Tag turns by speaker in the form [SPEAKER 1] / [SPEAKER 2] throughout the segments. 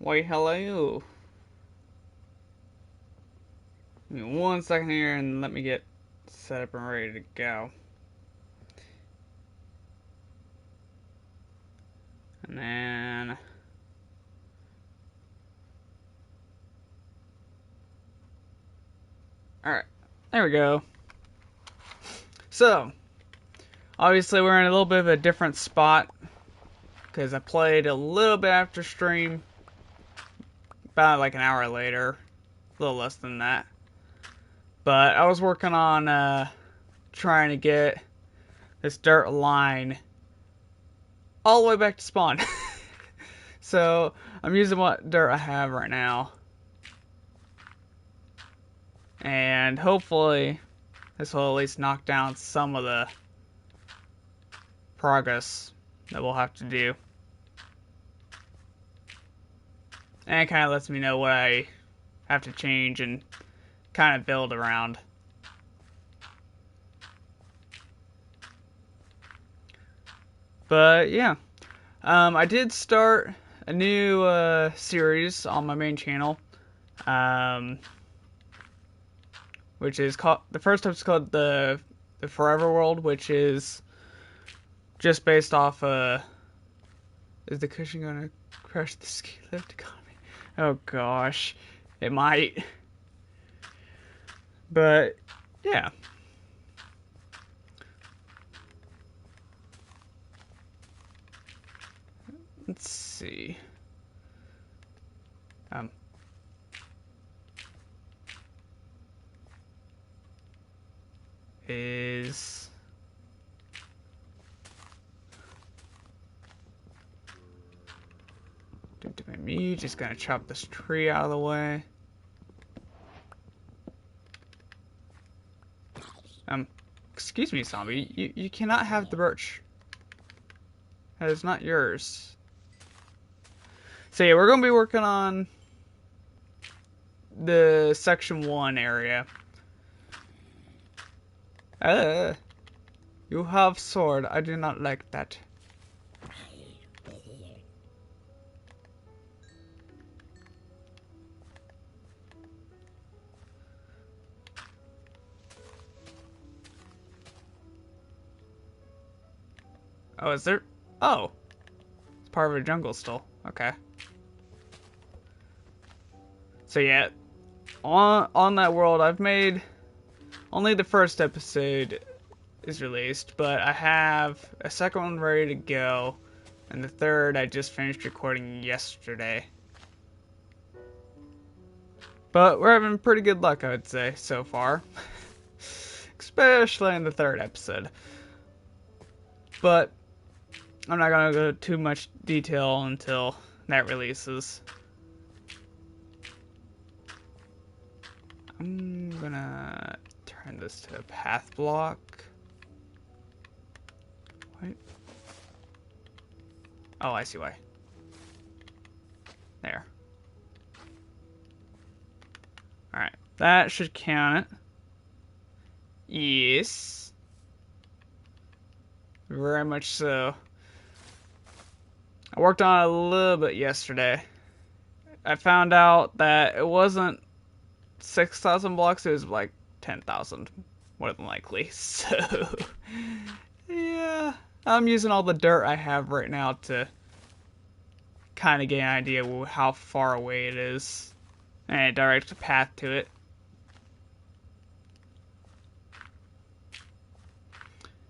[SPEAKER 1] Wait, hello. Give me 1 second here and let me get set up and ready to go. And then... Alright, there we go. So, obviously we're in a little bit of a different spot, because I played a little bit after stream, about like an hour later, a little less than that. But I was working on trying to get this dirt line all the way back to spawn. So I'm using what dirt I have right now, and hopefully this will at least knock down some of the progress that we'll have to do, and it kind of lets me know what I have to change and kind of build around. But yeah, I did start a new series on my main channel, which is called, the first episode's called the Forever World, which is just based off is the cushion gonna crush the ski lift economy? Oh gosh, it might. But yeah. Let's see. Is me just gonna chop this tree out of the way. Excuse me, zombie. You cannot have the birch. That is not yours. So yeah, we're gonna be working on the section 1 area. You have sword. I do not like that. Oh, is there? Oh, it's part of a jungle still. Okay. So yeah, on that world, I've made only the first episode is released, but I have a second one ready to go, and the third I just finished recording yesterday. But we're having pretty good luck, I would say, so far. Especially in the third episode. But I'm not gonna go too much detail until that releases. I'm gonna turn this to a path block. Wait. Oh, I see why. There. Alright, that should count it. Yes. Very much so. I worked on it a little bit yesterday. I found out that it wasn't 6,000 blocks, it was like 10,000, more than likely. So, yeah. I'm using all the dirt I have right now to kind of get an idea of how far away it is, and direct a path to it.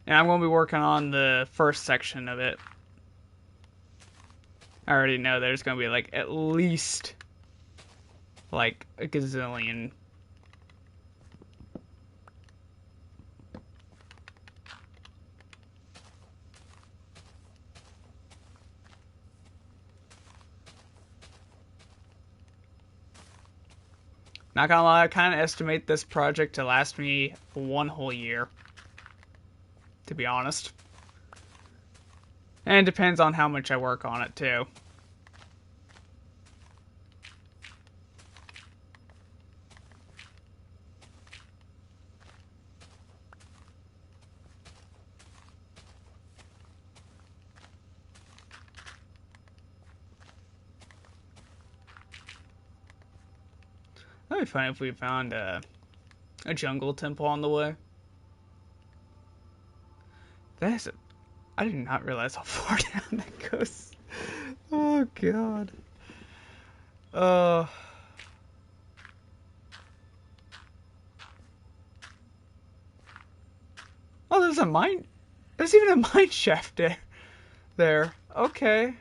[SPEAKER 1] And I'm going to be working on the first section of it. I already know there's going to be like at least like a gazillion. Not gonna lie, I kind of estimate this project to last me 1 whole year, to be honest. And it depends on how much I work on it, too. That'd be funny if we found a jungle temple on the way. I did not realize how far down that goes. Oh god. Oh, there's a mine. There's even a mine shaft there. Okay.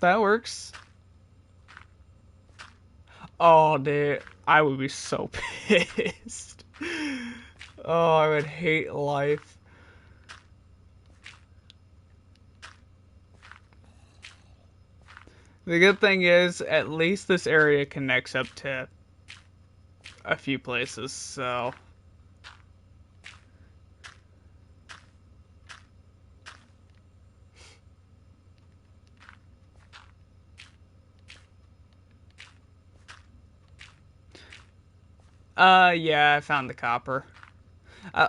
[SPEAKER 1] That works. Oh, dude. I would be so pissed. Oh, I would hate life. The good thing is, at least this area connects up to a few places, so... yeah, I found the copper.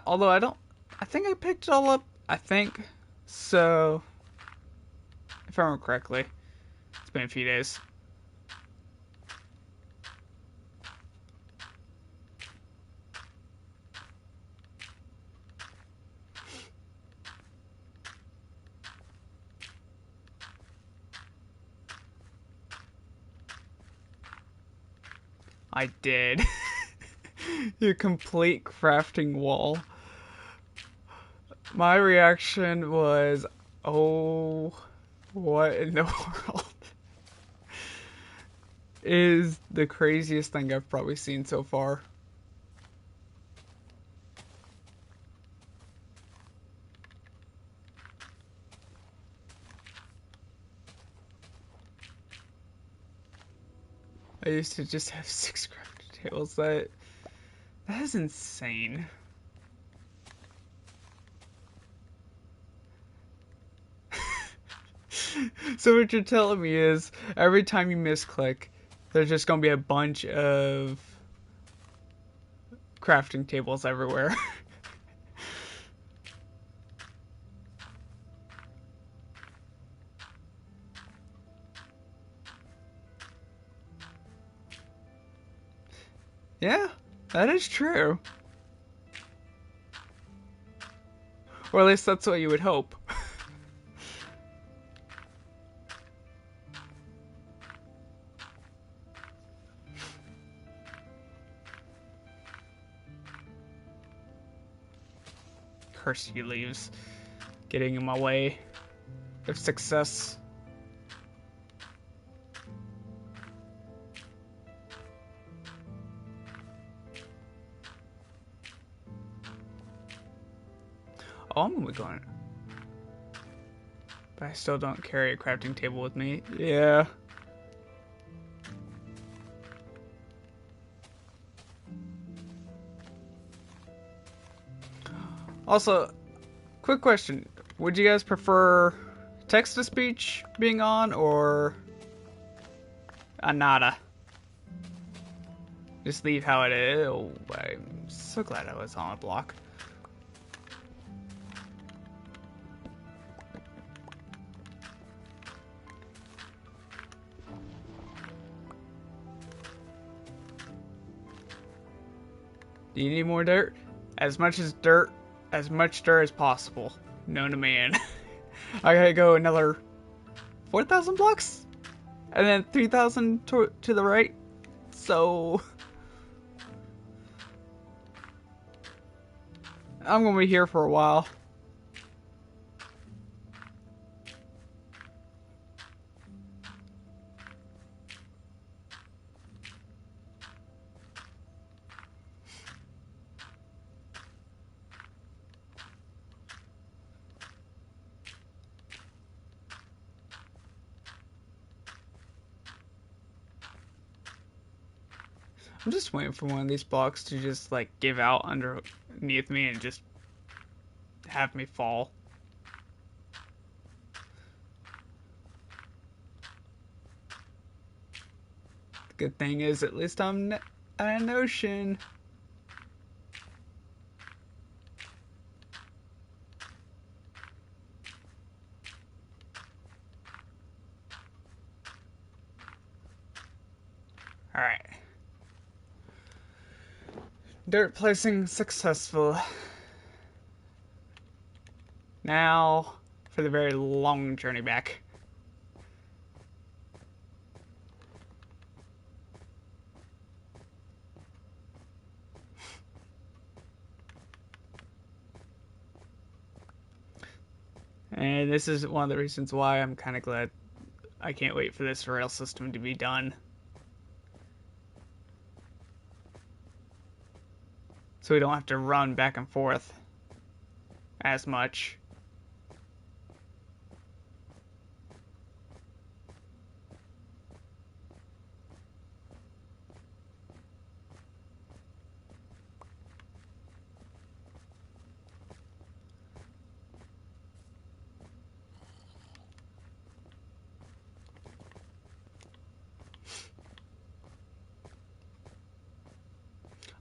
[SPEAKER 1] Although I think I picked it all up, I think. So, if I remember correctly, it's been a few days. I did. Your complete crafting wall. My reaction was, oh, what in the world is the craziest thing I've probably seen so far. I used to just have 6 crafting tables. That is insane. So what you're telling me is every time you misclick, there's just gonna be a bunch of crafting tables everywhere. Yeah, that is true. Or at least that's what you would hope. Curse you leaves. Getting in my way of success. Oh, I'm gonna be going. But I still don't carry a crafting table with me. Yeah. Also, quick question. Would you guys prefer text-to-speech being on or a nada? Just leave how it is. Oh, I'm so glad I was on a block. Do you need more dirt? As much dirt as possible. Known to man. I gotta go another 4,000 blocks? And then 3,000 to the right. So... I'm gonna be here for a while. I'm just waiting for one of these blocks to just like give out underneath me and just have me fall. The good thing is at least I'm at an ocean. Alright. Dirt placing successful. Now for the very long journey back. And this is one of the reasons why I'm kind of glad I can't wait for this rail system to be done. So we don't have to run back and forth as much.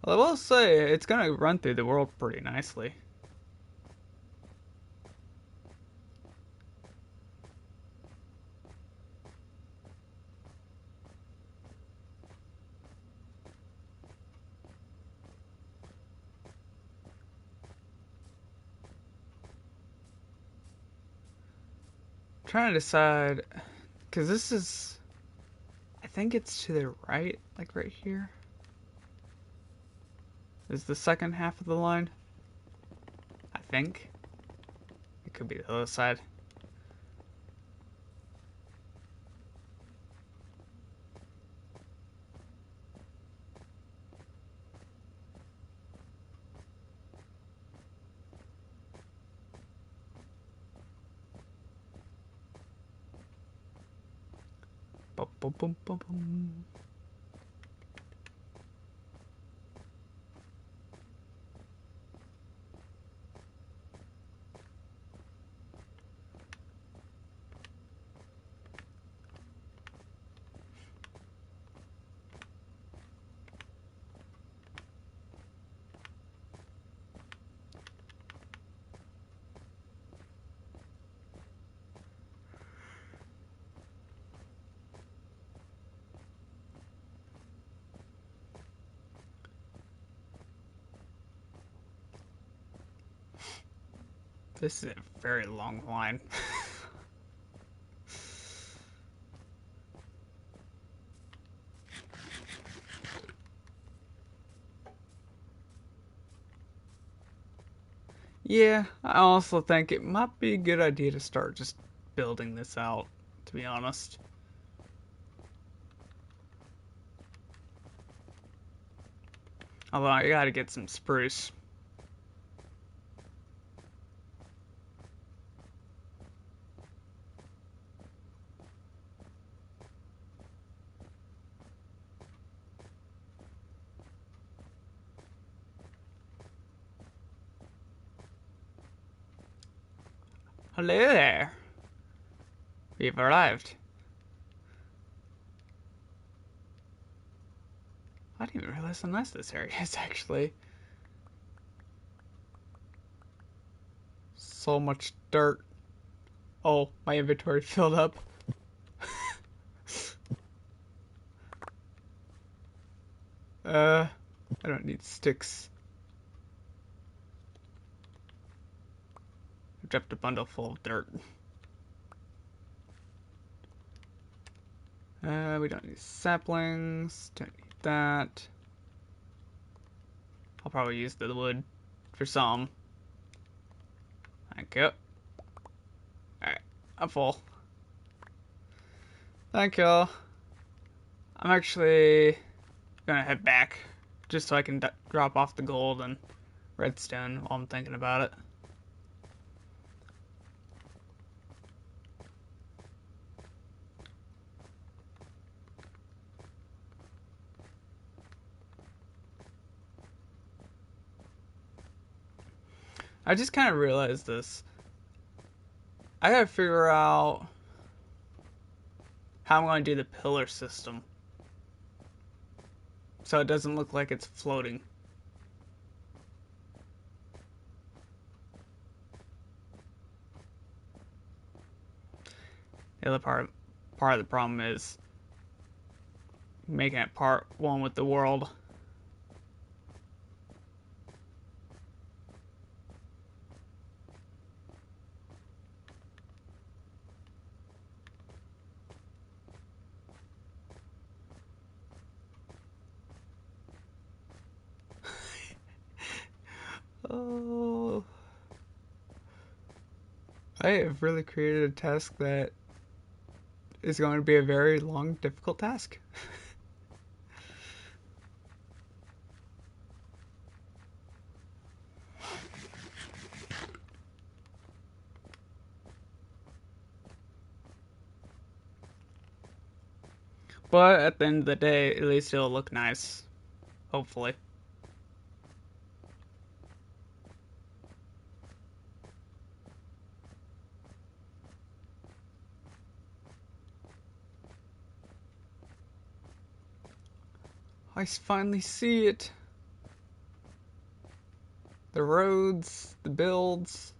[SPEAKER 1] Well, I will say, it's going to run through the world pretty nicely. I'm trying to decide, because this is, I think it's to the right, like right here. Is the second half of the line. I think. It could be the other side. Bum, bum, bum, bum, bum. This is a very long line. Yeah, I also think it might be a good idea to start just building this out, to be honest. Although I gotta get some spruce. Hello there. We've arrived. I didn't even realize how nice this area is, actually. So much dirt. Oh, my inventory filled up. I don't need sticks. I dropped a bundle full of dirt. We don't need saplings. Don't need that. I'll probably use the wood for some. Thank you. Alright, I'm full. Thank you. I'm actually gonna head back just so I can drop off the gold and redstone while I'm thinking about it. I just kind of realized this. I gotta figure out how I'm going to do the pillar system so it doesn't look like it's floating. The other part of the problem is making it part one with the world. Oh, I have really created a task that is going to be a very long, difficult task. But at the end of the day, at least it'll look nice. Hopefully. I finally see it. The roads, the builds.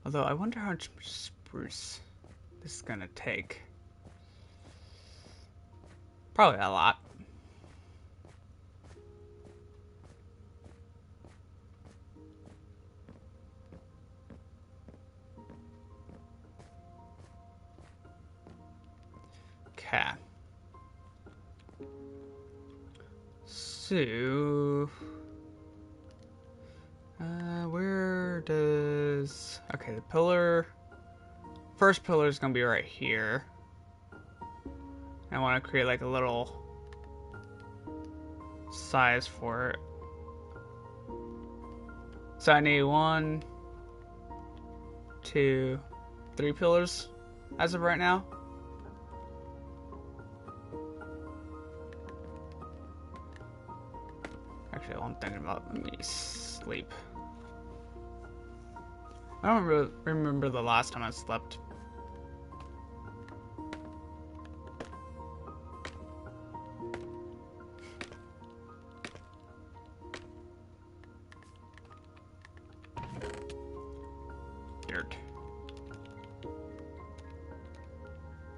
[SPEAKER 1] Although I wonder how much spruce this is gonna take. Probably a lot. Okay. So, where does... Okay, the pillar... First pillar is gonna be right here. I want to create like a little size for it. So I need 1, 2, 3 pillars as of right now. Actually, while I'm thinking about, let me sleep. I don't really remember the last time I slept. Dirt.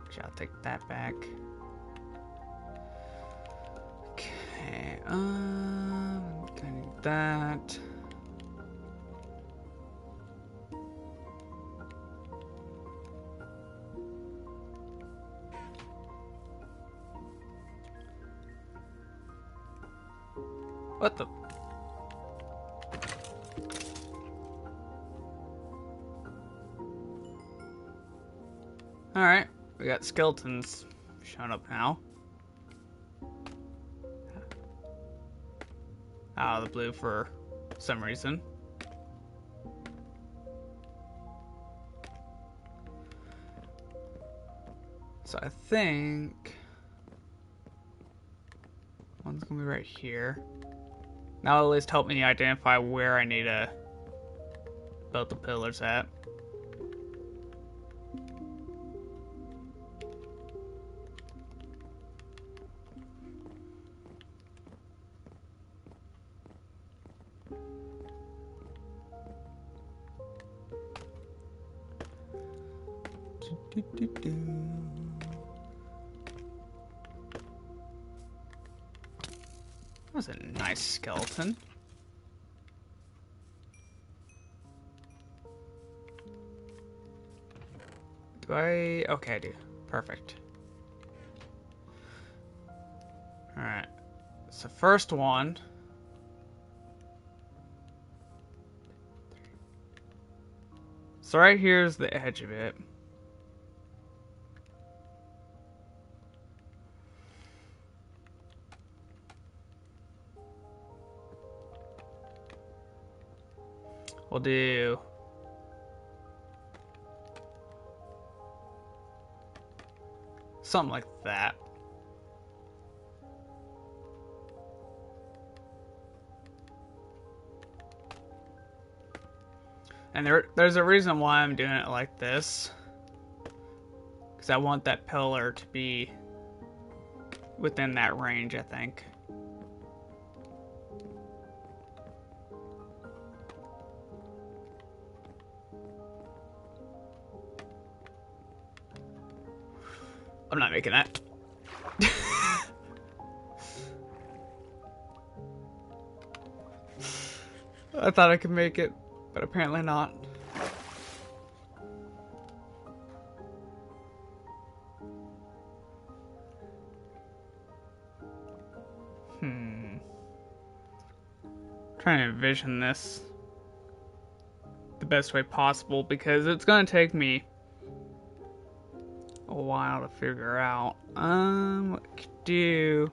[SPEAKER 1] Actually, I'll take that back. Okay, I need that. What the? Alright, we got skeletons showing up now. Out of the blue for some reason. So I think one's gonna be right here. That'll at least help me identify where I need to build the pillars at. That was a nice skeleton. Do I? Okay, I do. Perfect. Alright. So first one. So right here's the edge of it. We'll do something like that. And there's a reason why I'm doing it like this. Because I want that pillar to be within that range, I think. I'm not making that. I thought I could make it, but apparently not. Trying to envision this the best way possible because it's gonna take me a while to figure out. What I could do.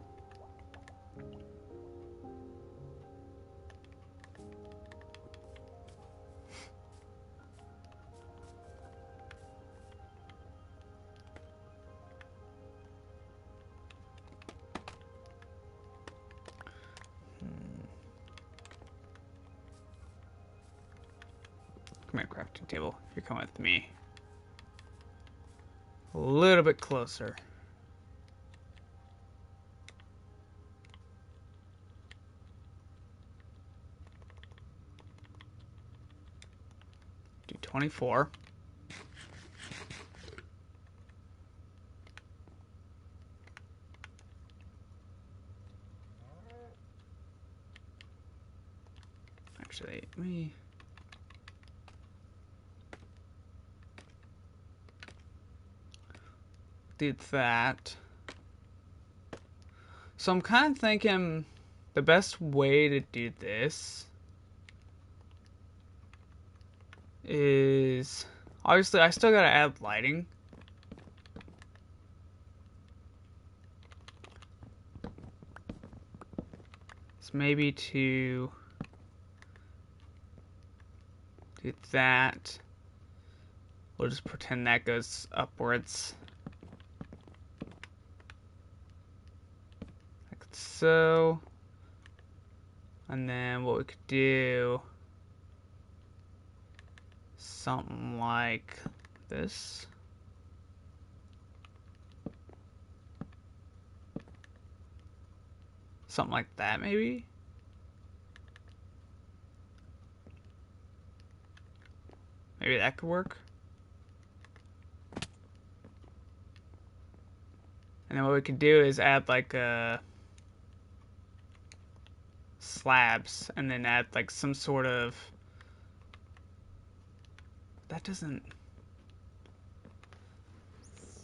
[SPEAKER 1] Come here, crafting table. You're coming with me. A little bit closer. Do 24. Actually, let me... did that. So I'm kind of thinking the best way to do this is obviously I still gotta add lighting. So maybe to do that. We'll just pretend that goes upwards. Like so. And then what we could do, something like this. Something like that, maybe? Maybe that could work. And then what we could do is add like slabs and then add like some sort of... That doesn't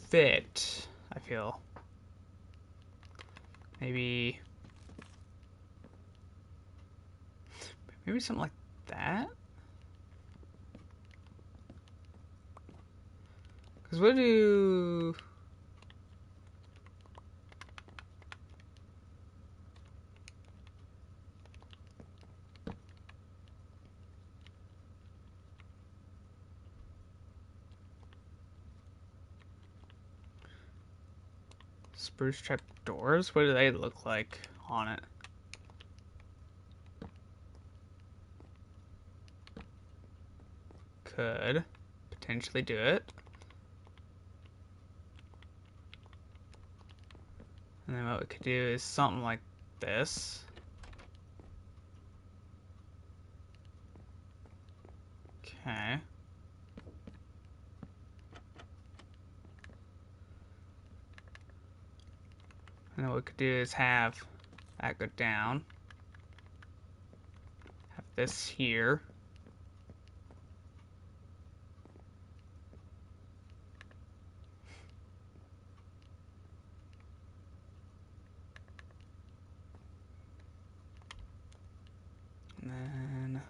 [SPEAKER 1] fit, I feel. Maybe something like that? Because what do... Spruce trap doors? What do they look like on it? Could potentially do it. And then what we could do is something like this. Okay. And then what we could do is have that go down. Have this here. And then...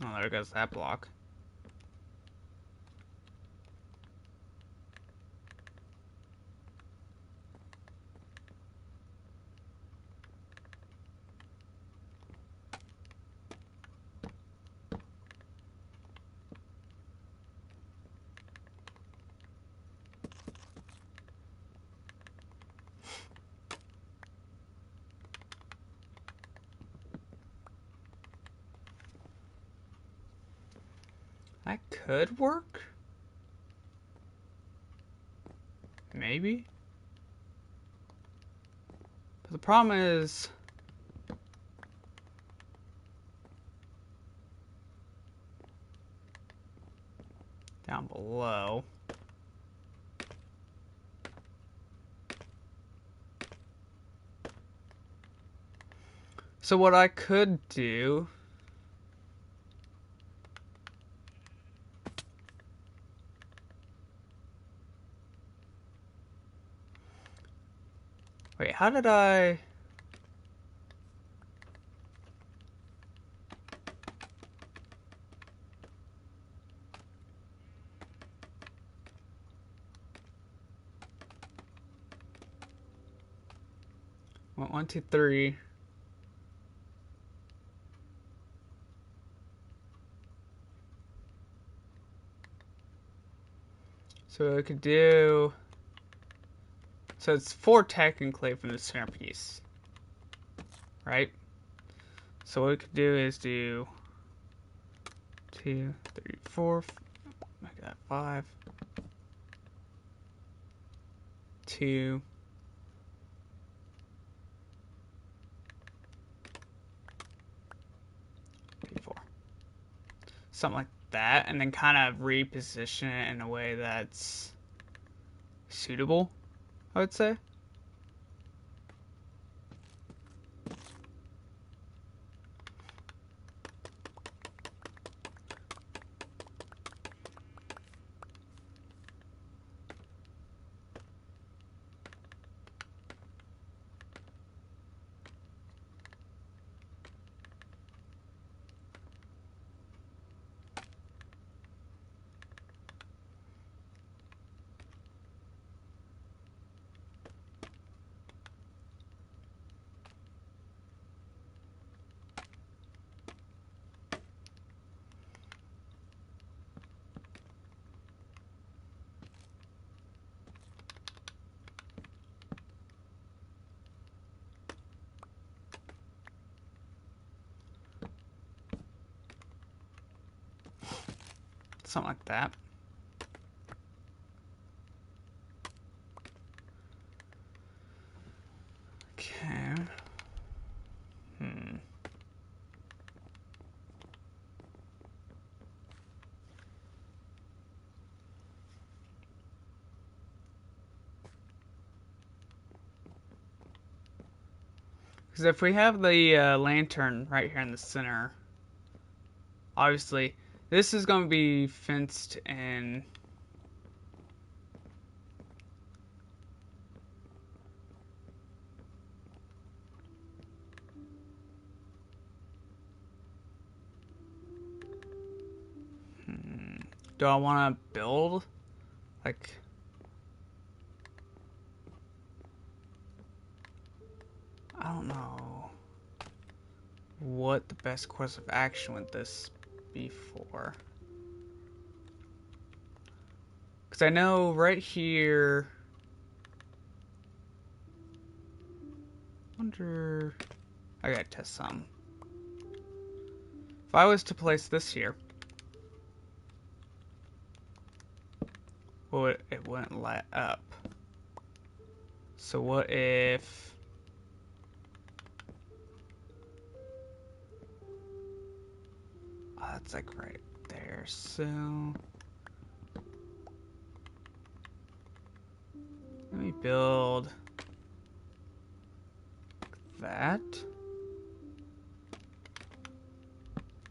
[SPEAKER 1] Oh, there goes that block. That could work. Maybe. But the problem is... down below. So what I could do... wait, how did I... 1, 2, 3. So I could do... so it's 4 technically from the centerpiece. Right? So what we could do is do 2, 3, 4. Make that 5. 2. 3, 4. Something like that, and then kind of reposition it in a way that's suitable, I would say. Something like that. Okay. Because if we have the lantern right here in the center, obviously this is going to be fenced in. Do I want to build like... I don't know what the best course of action would this be for. Because I know right here... wonder... I gotta test some. If I was to place this here... well, it wouldn't light up. So what if... oh, that's like right there. So... let me build... that.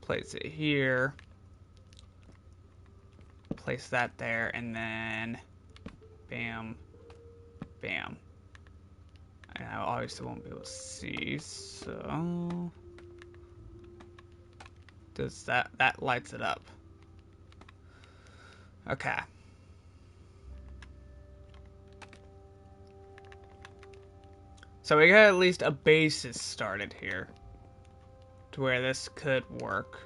[SPEAKER 1] Place it here. Place that there, and then... bam. Bam. And I obviously won't be able to see, so... does that lights it up. Okay. So we got at least a basis started here to where this could work.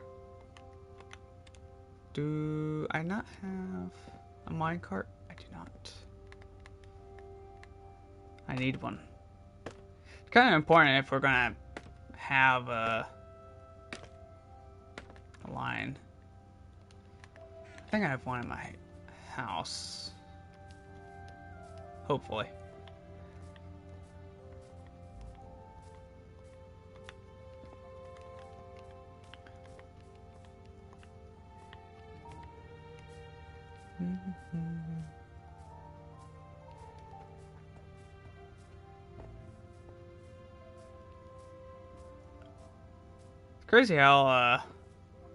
[SPEAKER 1] Do I not have a minecart? I do not. I need one. It's kind of important if we're gonna have a line. I think I have one in my house. Hopefully. It's crazy how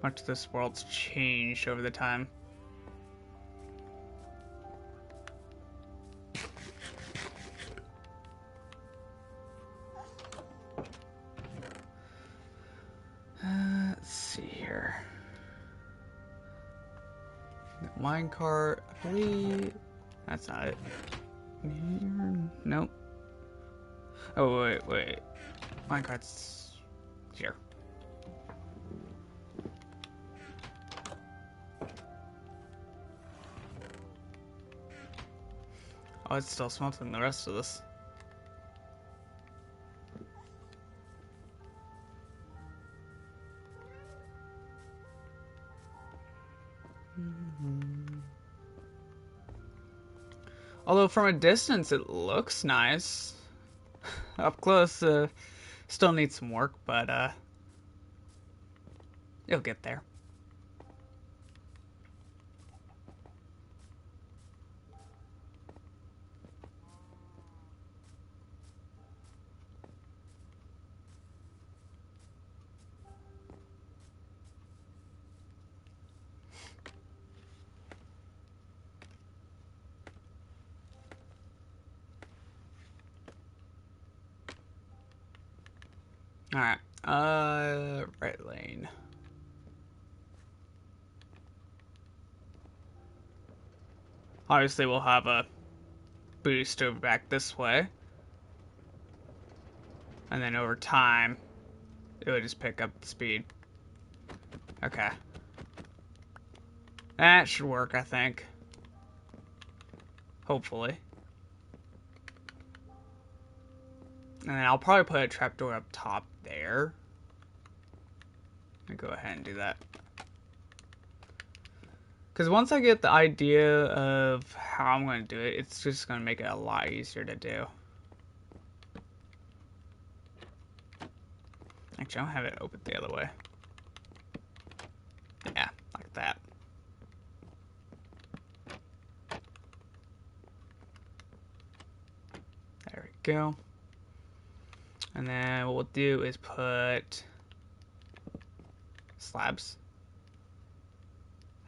[SPEAKER 1] much this world's changed over the time. Let's see here. Minecart, I believe. That's not it. Nope. Oh, wait. Minecart's here. Oh, it's still smelting the rest of this. Although from a distance it looks nice. Up close, still needs some work, but you'll get there. Alright, right lane. Obviously we'll have a boost over back this way. And then over time, it would just pick up the speed. Okay. That should work, I think. Hopefully. And then I'll probably put a trapdoor up top there. I'll go ahead and do that. Because once I get the idea of how I'm going to do it, it's just going to make it a lot easier to do. Actually, I'll have it open the other way. Yeah, like that. There we go. And then what we'll do is put slabs.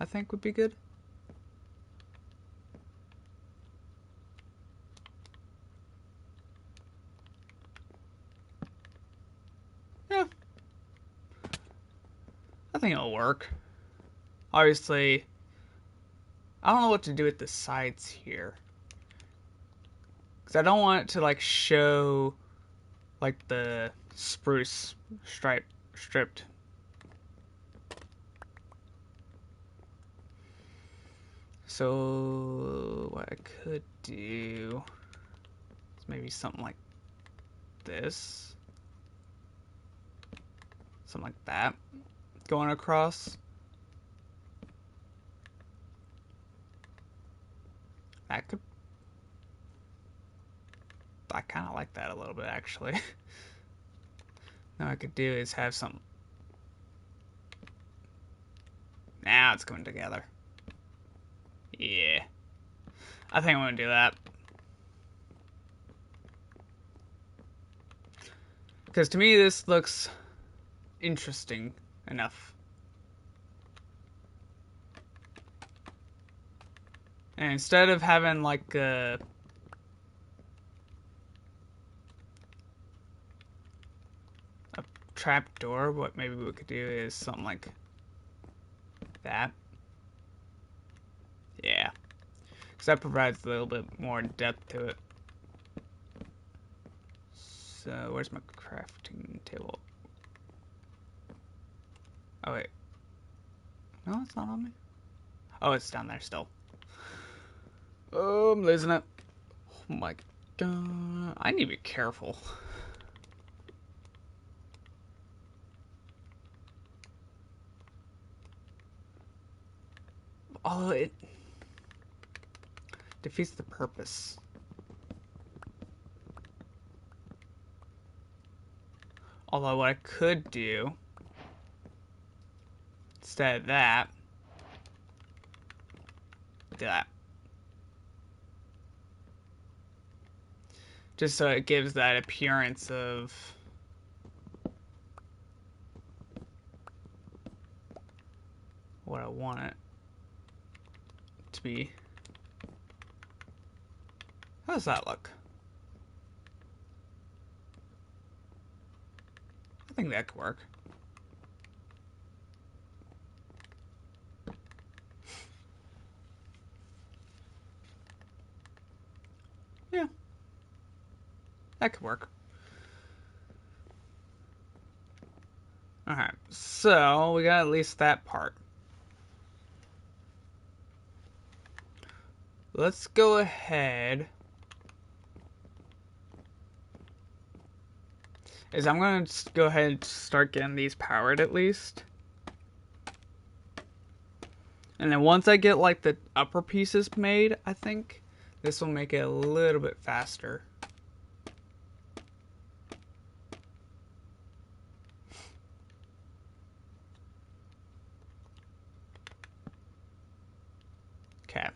[SPEAKER 1] I think would be good. Yeah. I think it'll work. Obviously, I don't know what to do with the sides here. Because I don't want it to like show like the spruce stripped. So what I could do is maybe something like this. Something like that. Going across. That could... I kind of like that a little bit, actually. Now I could do is have some... Now it's coming together. Yeah. I think I'm going to do that. Because to me this looks interesting enough. And instead of having like a trap door, what maybe we could do is something like that. Yeah. Because that provides a little bit more depth to it. So, where's my crafting table? Oh, wait. No, it's not on me. Oh, it's down there still. Oh, I'm losing it. Oh my god. I need to be careful. Although it defeats the purpose. Although what I could do instead of that, do that. Just so it gives that appearance of what I want it to be. How does that look? I think that could work. Yeah. That could work. Alright, so we got at least that part. Let's go ahead. I'm going to go ahead and start getting these powered at least. And then once I get like the upper pieces made, I think this will make it a little bit faster. Okay.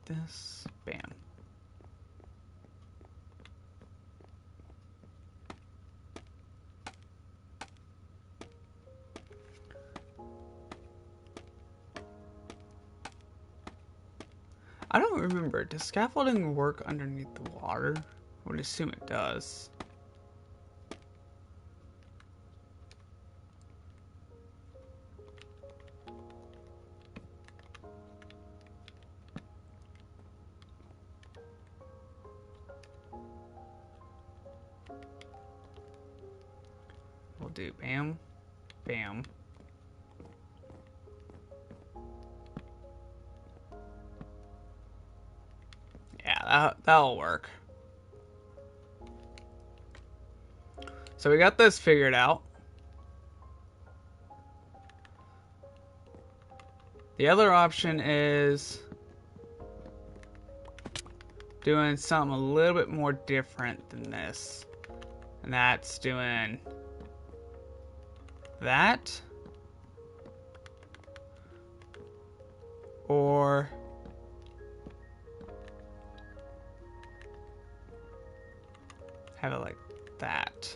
[SPEAKER 1] Do this. Bam. I don't remember. Does scaffolding work underneath the water? I would assume it does. We'll do bam, bam. Yeah, that'll work. So we got this figured out. The other option is doing something a little bit more different than this. And that's doing that. Or have it like that.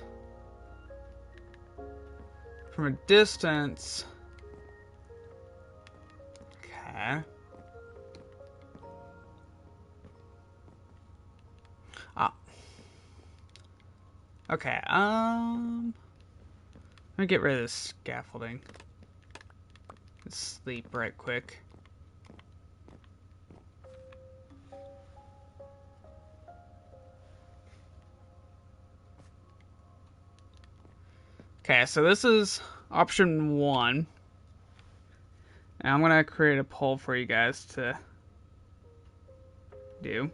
[SPEAKER 1] From a distance. Okay. Ah. Okay, let me get rid of this scaffolding. Let's sleep right quick. Okay, so this is option 1. And I'm gonna create a poll for you guys to do.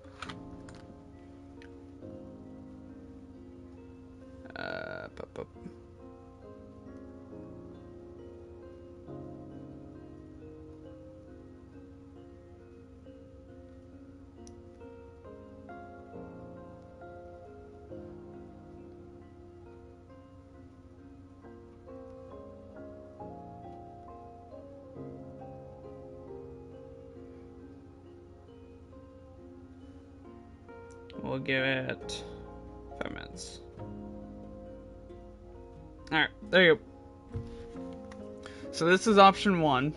[SPEAKER 1] We'll give it 5 minutes. Alright, there you go. So this is option 1.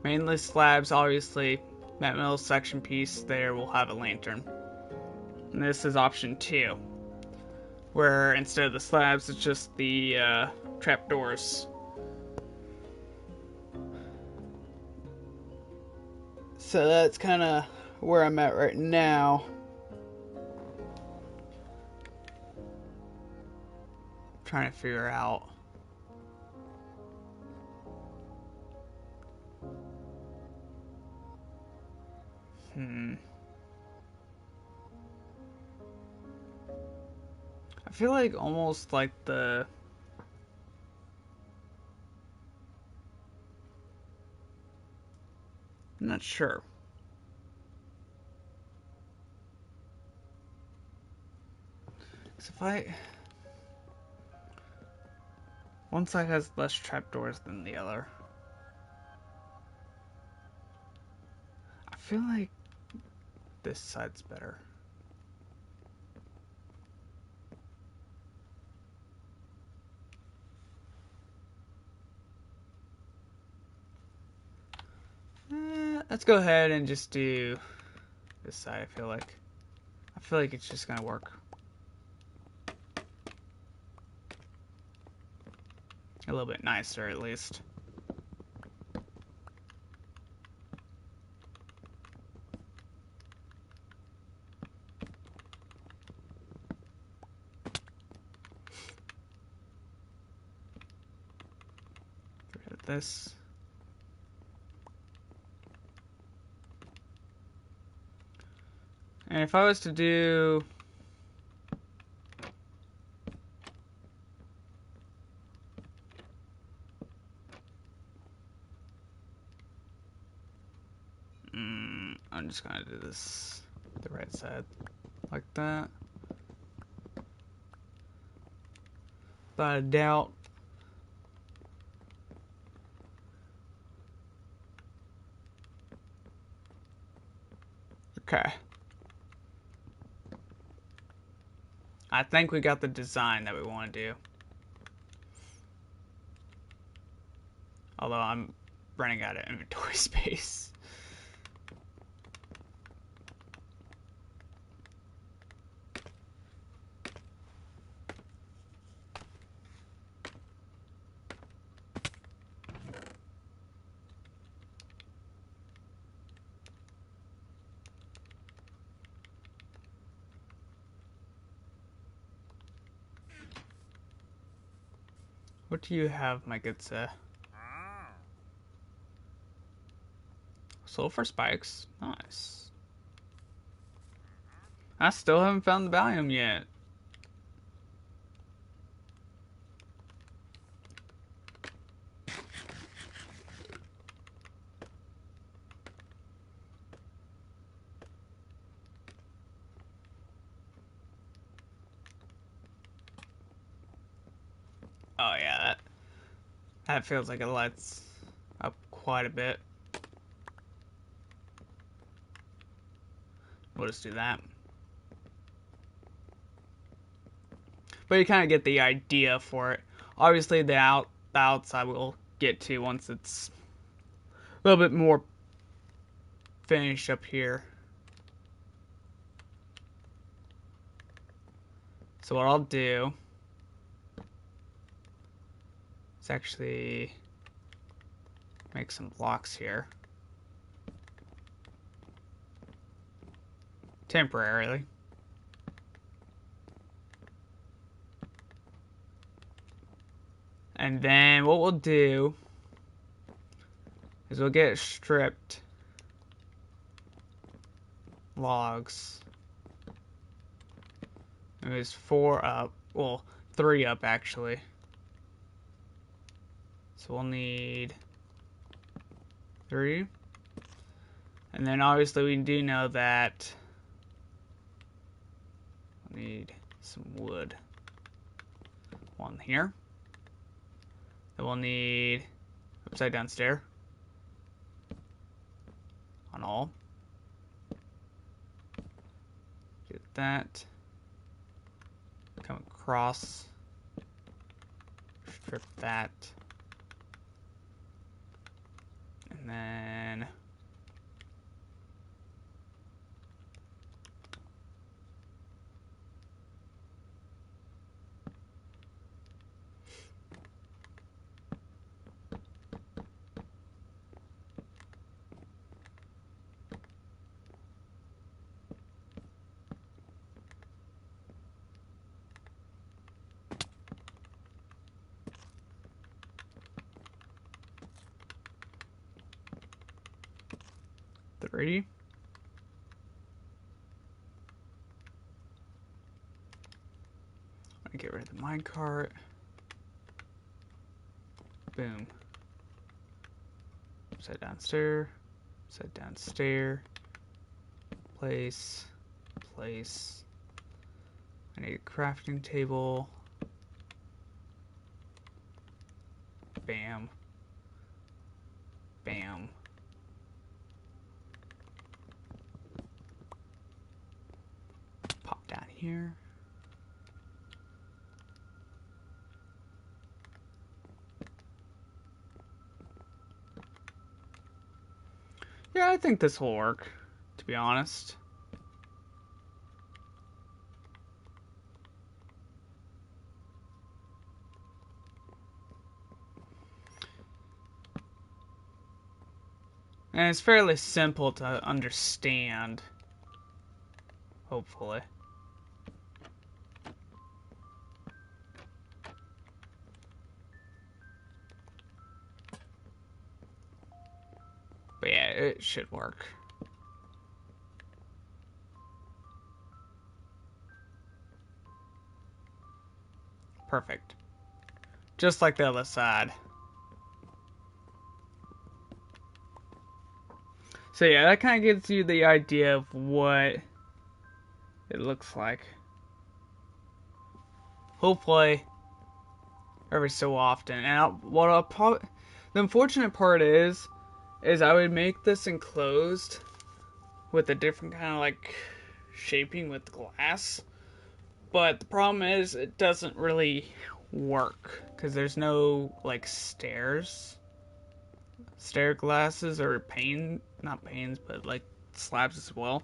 [SPEAKER 1] Mainly slabs, obviously. That middle section piece there will have a lantern. And this is option 2. Where instead of the slabs, it's just the trapdoors. So that's kind of where I'm at right now. Trying to figure out. I feel like almost like the... I'm not sure. So if I... One side has less trapdoors than the other. I feel like this side's better. Let's go ahead and just do this side. I feel like it's just gonna work. A little bit nicer, at least. Get rid of this. And if I was to do... I'm just gonna do this the right side like that. Without a doubt. Okay. I think we got the design that we want to do. Although I'm running out of inventory space. What do you have, my good sir? Sulfur spikes. Nice. I still haven't found the biome yet. Oh yeah, that feels like it lights up quite a bit. We'll just do that. But you kind of get the idea for it. Obviously, the outside we'll get to once it's a little bit more finished up here. So what I'll do is actually make some blocks here. Temporarily. And then what we'll do is we'll get stripped logs. It was 4 up. Well, 3 up actually. So we'll need 3. And then obviously we do know that we need some wood. 1 here. Then we'll need upside down stair on all. Get that. Come across. Strip that. And then three. I get rid of the minecart. Boom. Set down stair. Set down stair. Place. Place. I need a crafting table. Bam. Bam. Pop down here. Yeah, I think this will work, to be honest. And it's fairly simple to understand, hopefully. But yeah, it should work. Perfect. Just like the other side. So yeah, that kind of gives you the idea of what it looks like. Hopefully, every so often. And the unfortunate part is I would make this enclosed with a different kind of like shaping with glass. But the problem is it doesn't really work because there's no like stair glasses or not panes, but like slabs as well.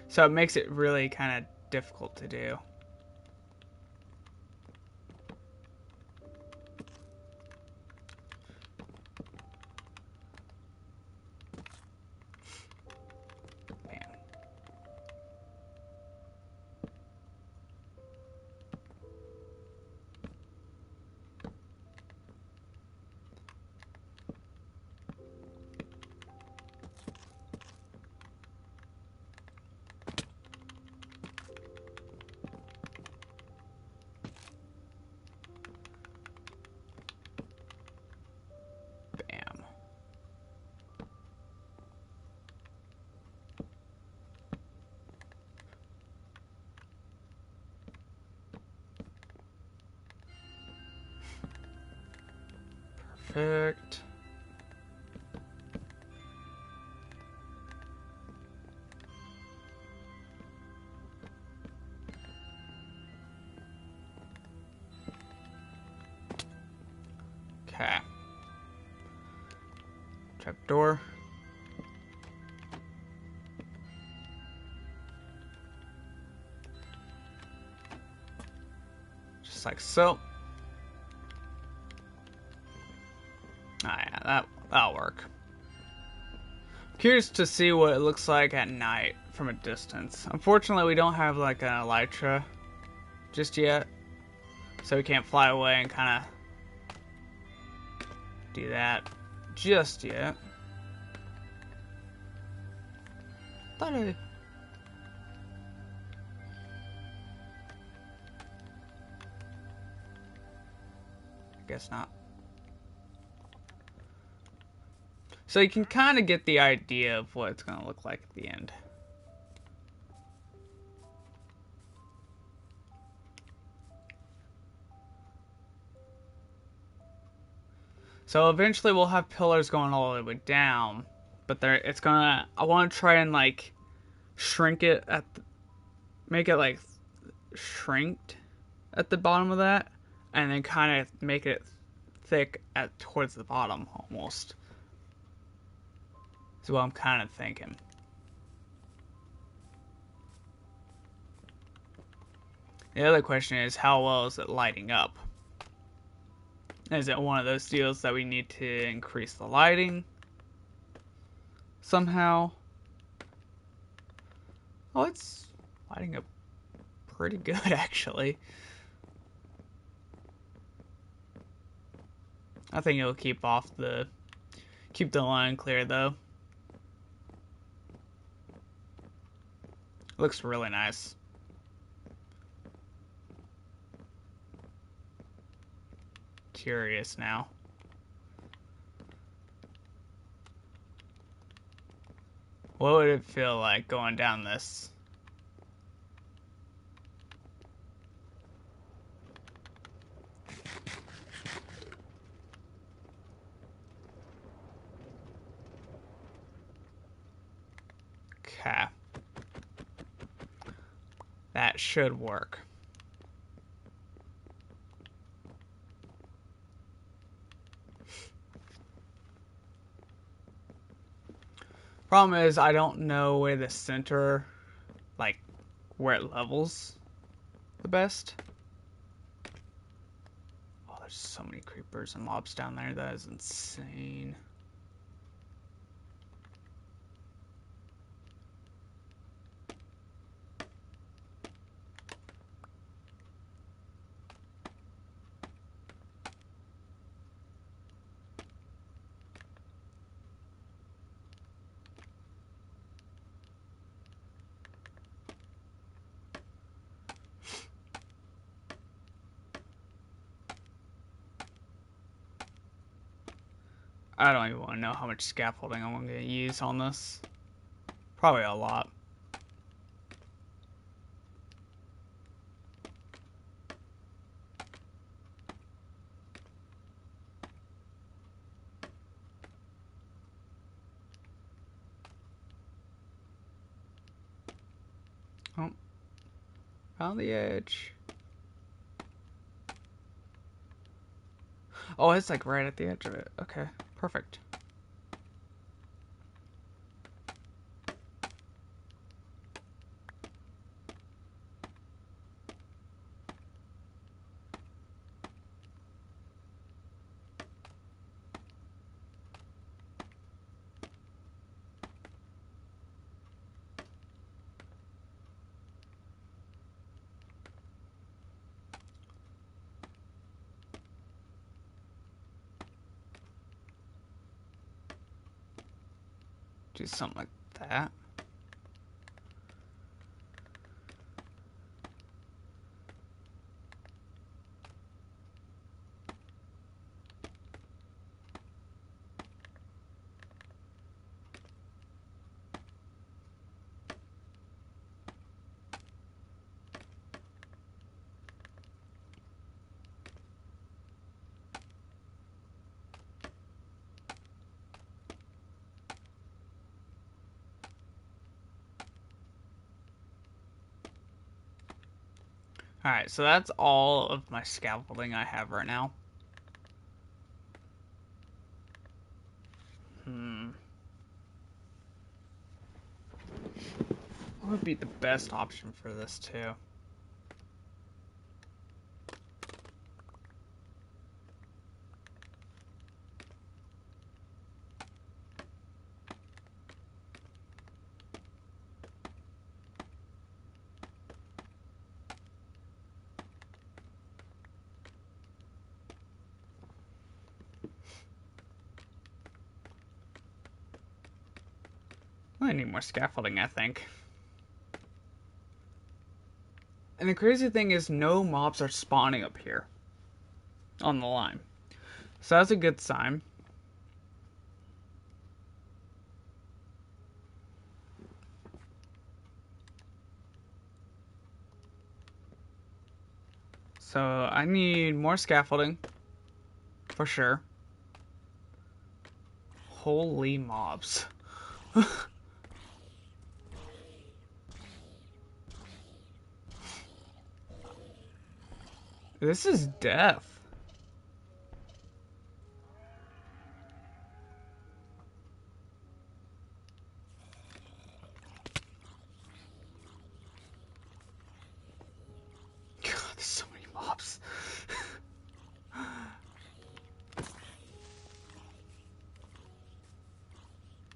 [SPEAKER 1] So it makes it really kind of difficult to do. Bam. Perfect. Okay. Trapdoor. Just like so. Ah, yeah, that'll work. Curious to see what it looks like at night from a distance. Unfortunately, we don't have like an elytra just yet, so we can't fly away and kind of do that just yet. Thought I... Guess not. So you can kind of get the idea of what it's going to look like at the end. So eventually we'll have pillars going all the way down, but I want to try and like shrink it make it like shrinked at the bottom of that, and then kind of make it thick towards the bottom almost. That's what I'm kind of thinking. The other question is, how well is it lighting up? Is it one of those deals that we need to increase the lighting somehow? Oh, it's lighting up pretty good, actually. I think it'll keep the line clear, though. Looks really nice. Curious now. What would it feel like going down this? Okay. That should work. Problem is, I don't know where the center, like, where it levels the best. Oh, there's so many creepers and mobs down there. That is insane. I don't even want to know how much scaffolding I'm going to use on this. Probably a lot. Oh, found the edge. Oh, it's like right at the edge of it. Okay, perfect. Do something like that. Alright, so that's all of my scaffolding I have right now. What would be the best option for this, too? I need more scaffolding, I think. And the crazy thing is, no mobs are spawning up here on the line. So that's a good sign. So I need more scaffolding, for sure. Holy mobs. This is death. God, there's so many mobs.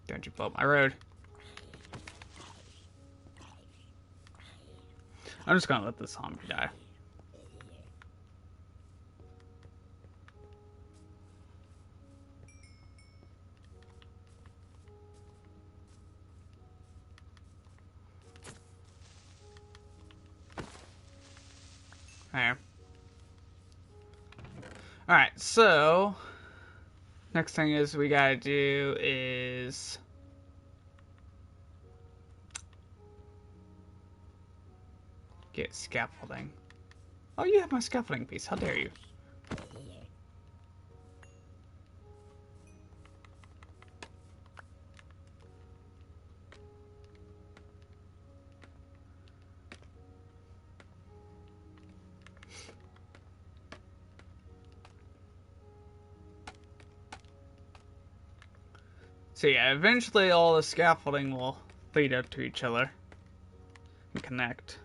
[SPEAKER 1] Don't you blow up my road. I'm just gonna let this zombie die. There. Alright, so next thing is we gotta do is get scaffolding. Oh, you have my scaffolding piece. How dare you? So yeah, eventually all the scaffolding will lead up to each other and connect.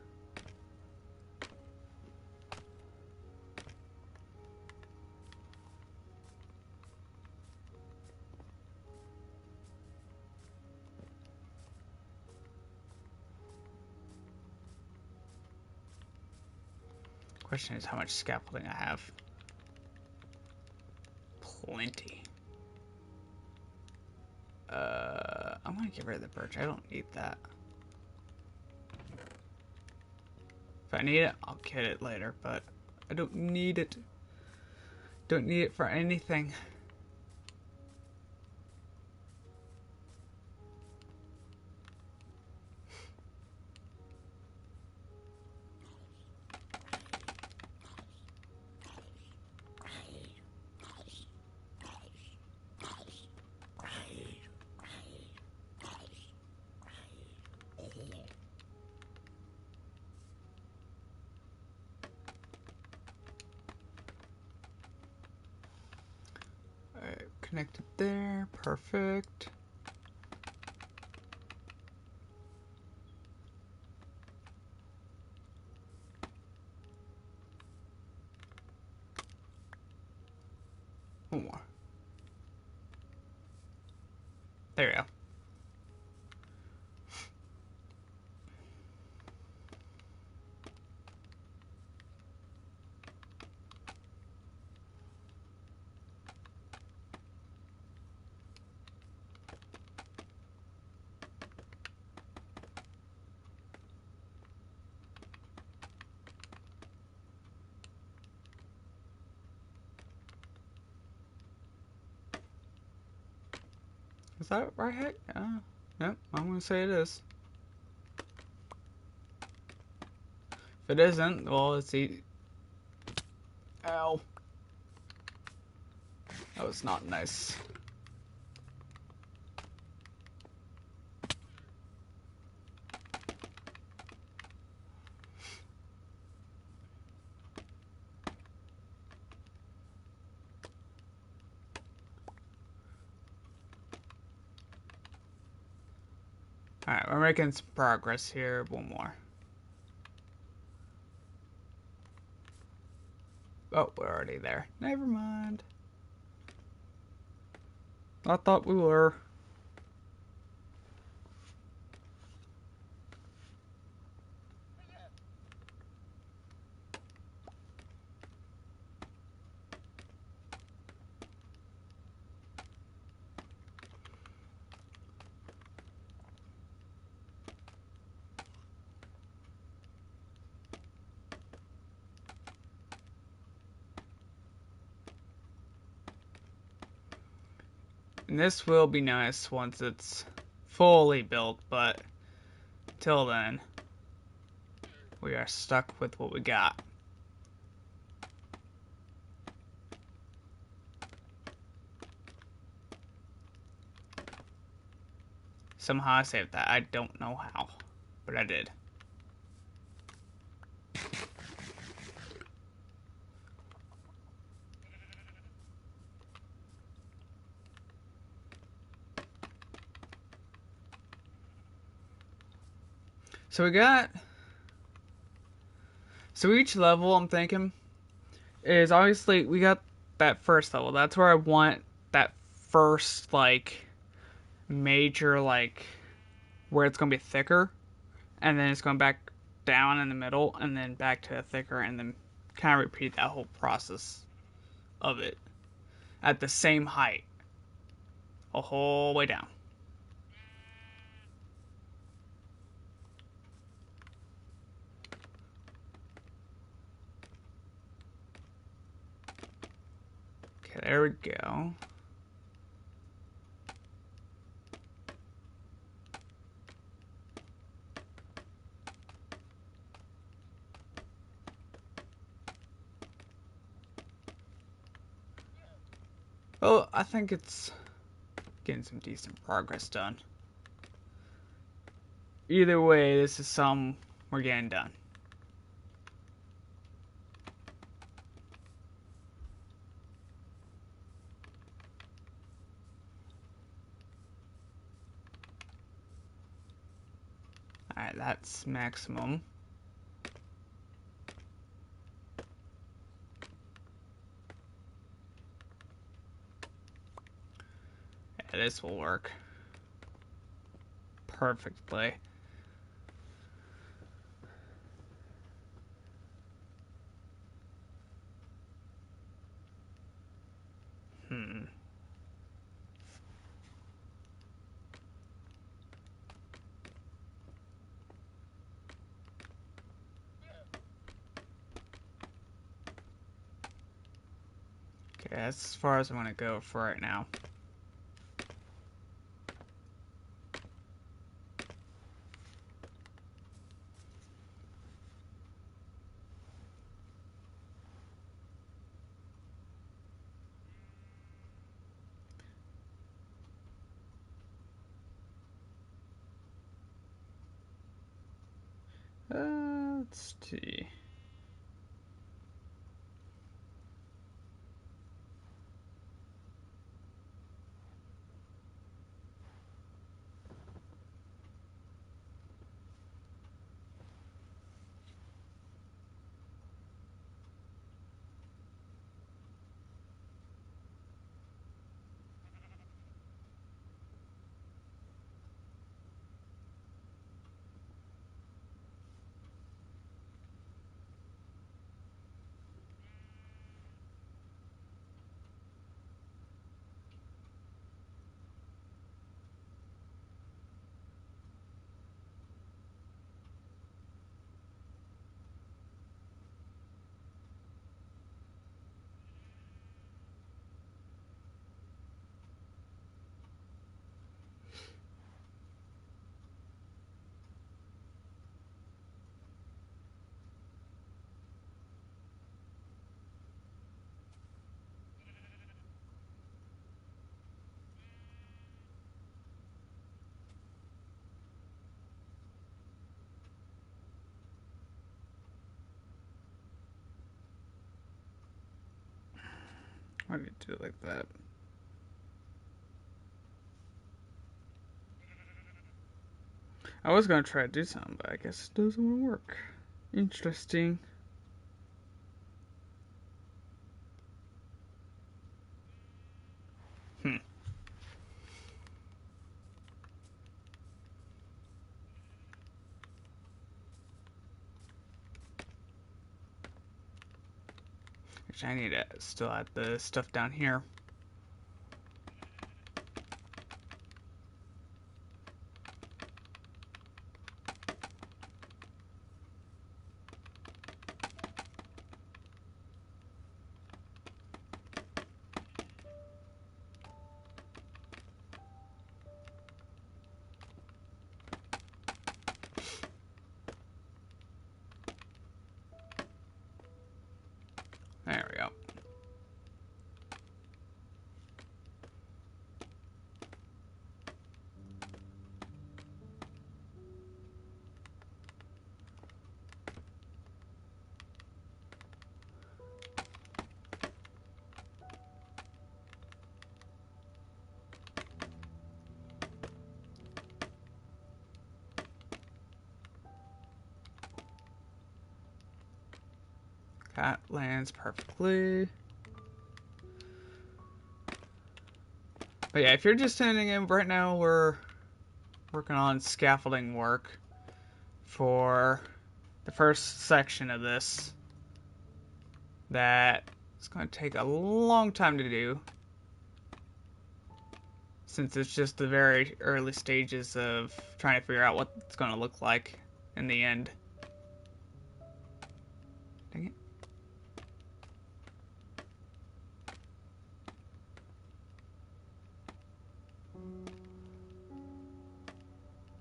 [SPEAKER 1] Question is how much scaffolding I have. Plenty. I'm gonna get rid of the birch. I don't need that. If I need it, I'll get it later, but I don't need it. Don't need it for anything. Alright, connected there. Perfect. One more. There we go. Is that right? Nope, I'm gonna say it is. If it isn't, well, it's easy. Ow. That was not nice. Alright, we're making some progress here. One more. Oh, we're already there. Never mind. I thought we were. And this will be nice once it's fully built, but till then, we are stuck with what we got. Somehow I saved that. I don't know how, but I did. So we got... So each level, I'm thinking, is obviously we got that first level. That's where I want that first, like, major, like, where it's going to be thicker. And then it's going back down in the middle, and then back to thicker, and then kind of repeat that whole process of it at the same height. A whole way down. There we go. Well, I think it's getting some decent progress done. Either way, this is some we're getting done. Alright, that's maximum. Yeah, this will work perfectly. Okay, that's as far as I want to go for right now. Let's see. Why did it do it like that? I was gonna try to do something, but I guess it doesn't want to work. Interesting. Hmm. Actually, I need to still add the stuff down here. There we go. That lands perfectly. But yeah, if you're just tuning in, right now we're working on scaffolding work for the first section of this. That is going to take a long time to do, since it's just the very early stages of trying to figure out what it's going to look like in the end. Dang it.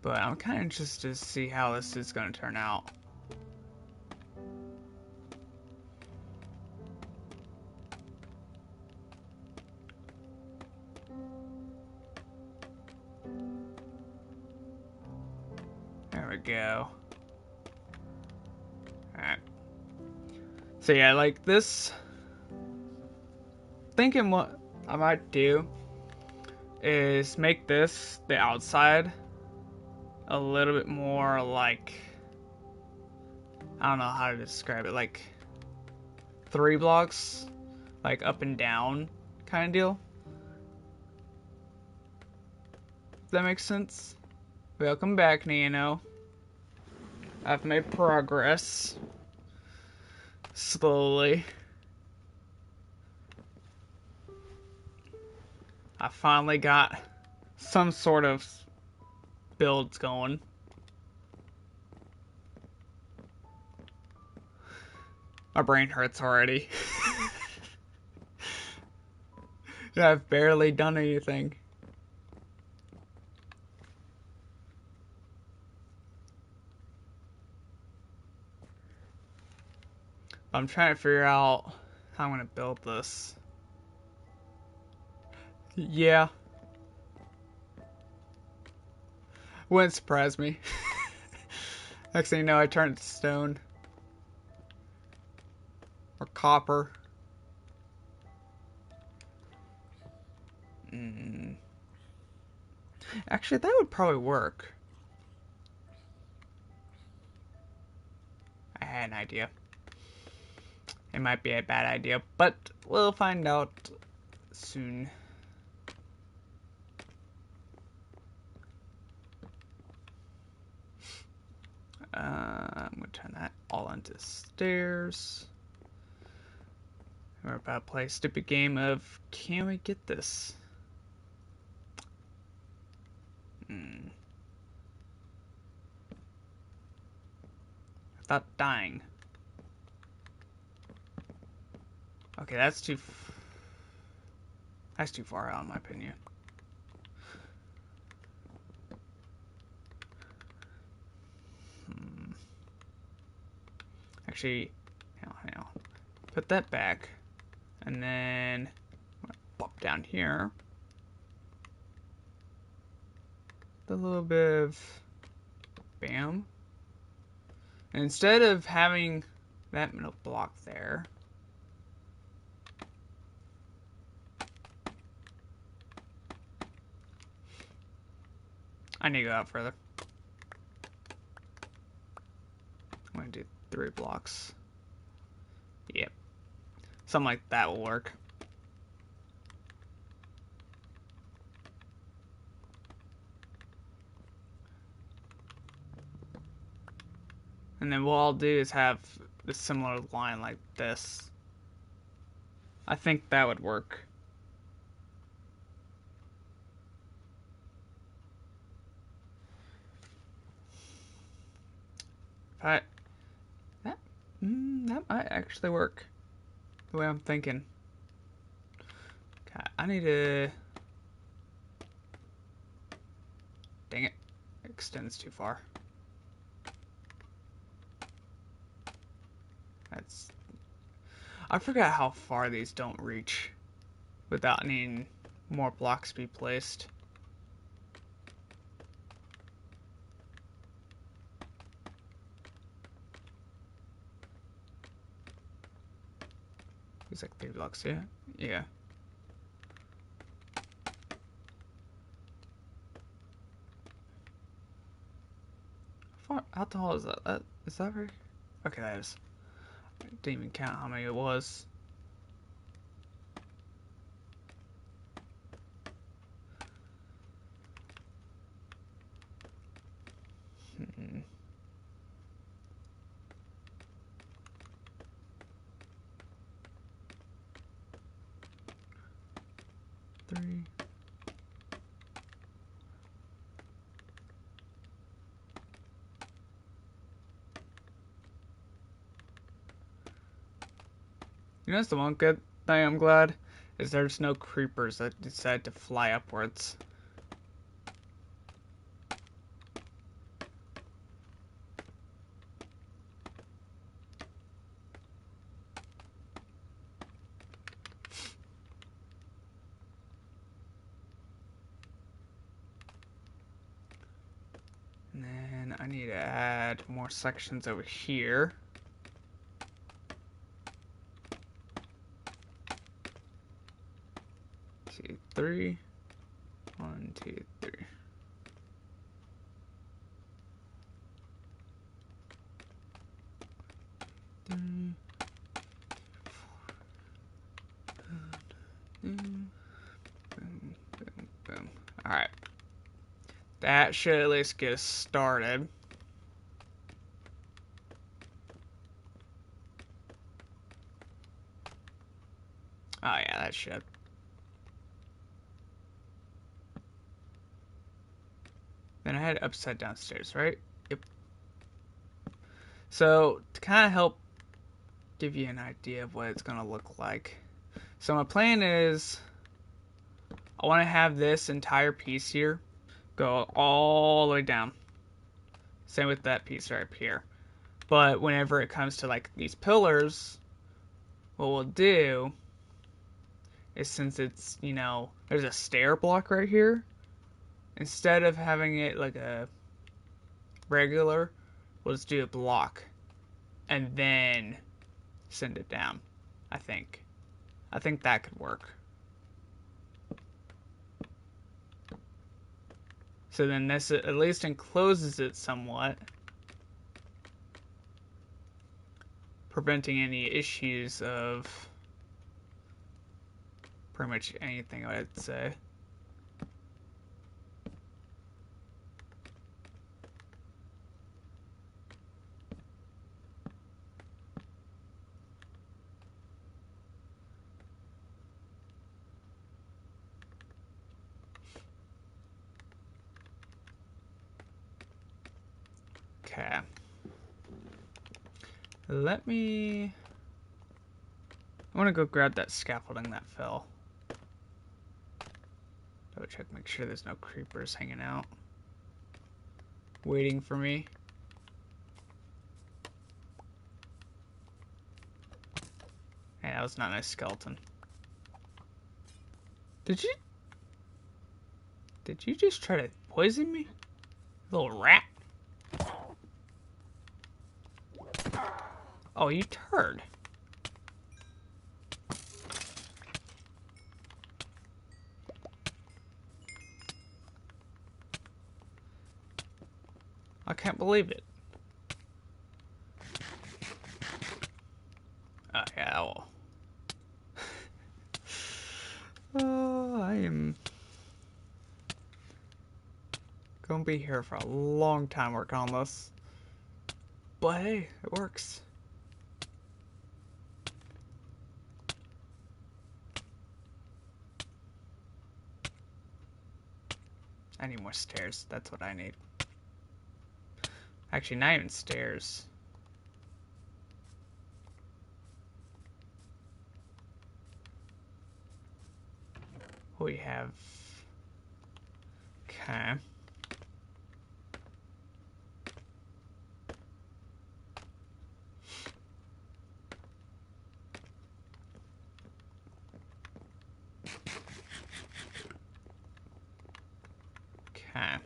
[SPEAKER 1] But I'm kind of interested to see how this is going to turn out. There we go. Alright. So yeah, like this, thinking what I might do is make this, the outside, a little bit more like, I don't know how to describe it, like 3 blocks, like up and down kind of deal. If that makes sense? Welcome back, Nano. I've made progress. Slowly. I finally got some sort of builds going. My brain hurts already. I've barely done anything. I'm trying to figure out how I'm going to build this. Yeah. Wouldn't surprise me. Next thing you know, I turned to stone. Or copper. Actually, that would probably work. I had an idea. It might be a bad idea, but we'll find out soon. I'm going to turn that all into stairs. We're about to play a stupid game of, can we get this? Without dying. Okay, that's too far out in my opinion. Actually, hang on. Put that back. And then pop down here. A little bit of bam. And instead of having that middle block there, I need to go out further. I'm going to do 3 blocks. Yep. Something like that will work. And then what I'll do is have a similar line like this. I think that would work. That might actually work. The way I'm thinking. Okay, I need to... Dang it. It extends too far. That's... I forgot how far these don't reach without needing more blocks to be placed. It's like 3 blocks, yeah? Yeah. How tall is that? Is that very... Okay, that is. I didn't even count how many it was. Three. You know, that's the one good thing I'm glad is there's no creepers that decide to fly upwards. then I need to add more sections over here. Two, three. 1, 2, 3. Boom, boom, boom. Alright. That should at least get us started. Oh yeah, that should. Then I had upside down stairs, right? Yep. So, to kind of help give you an idea of what it's going to look like. So my plan is, I want to have this entire piece here go all the way down. Same with that piece right up here. But whenever it comes to like these pillars, what we'll do is, since it's, you know, there's a stair block right here, instead of having it like a regular, we'll just do a block and then send it down. I think that could work. So then this at least encloses it somewhat, preventing any issues of pretty much anything, I'd say. Okay. I want to go grab that scaffolding that fell. Double check, make sure there's no creepers hanging out, waiting for me. Hey, that was not a nice skeleton. Did you just try to poison me? Little rat. Oh, you turd. I can't believe it. Oh, yeah, well. Oh, I am gonna be here for a long time working on this. But hey, it works. I need more stairs. That's what I need. Actually, not even stairs. We have... Okay. Okay.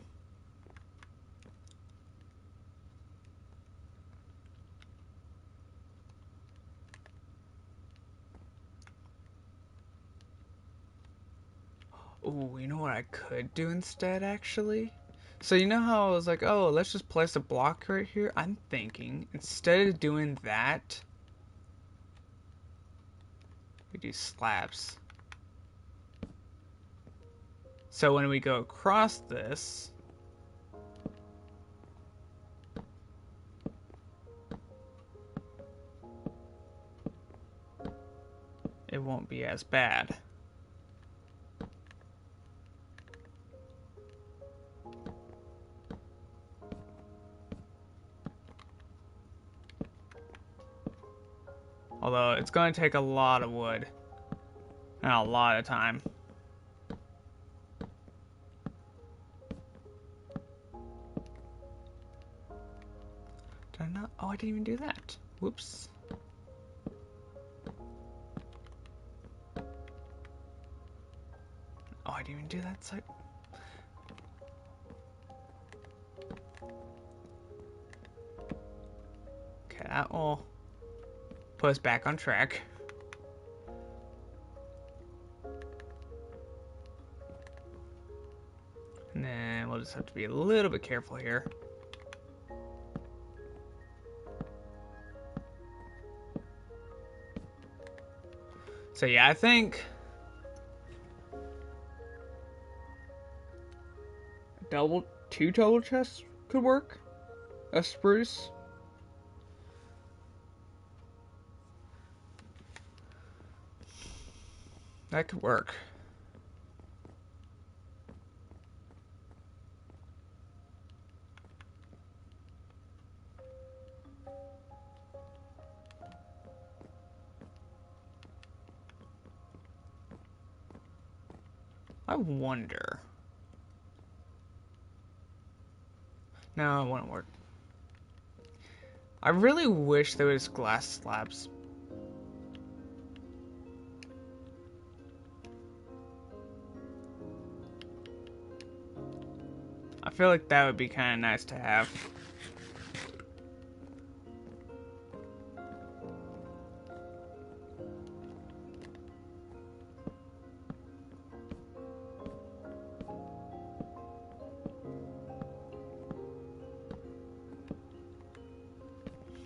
[SPEAKER 1] Ooh, you know what I could do instead, actually? So you know how I was like, oh, let's just place a block right here? I'm thinking, instead of doing that, we do slabs. So when we go across this, it won't be as bad. Although it's going to take a lot of wood and a lot of time. Did I not? Oh, I didn't even do that. Whoops. Oh, I didn't even do that side. that will put us back on track. And then we'll just have to be a little bit careful here. So yeah, I think two double chests could work. A spruce. That could work. I wonder. No, it wouldn't work. I really wish there was glass slabs. I feel like that would be kind of nice to have.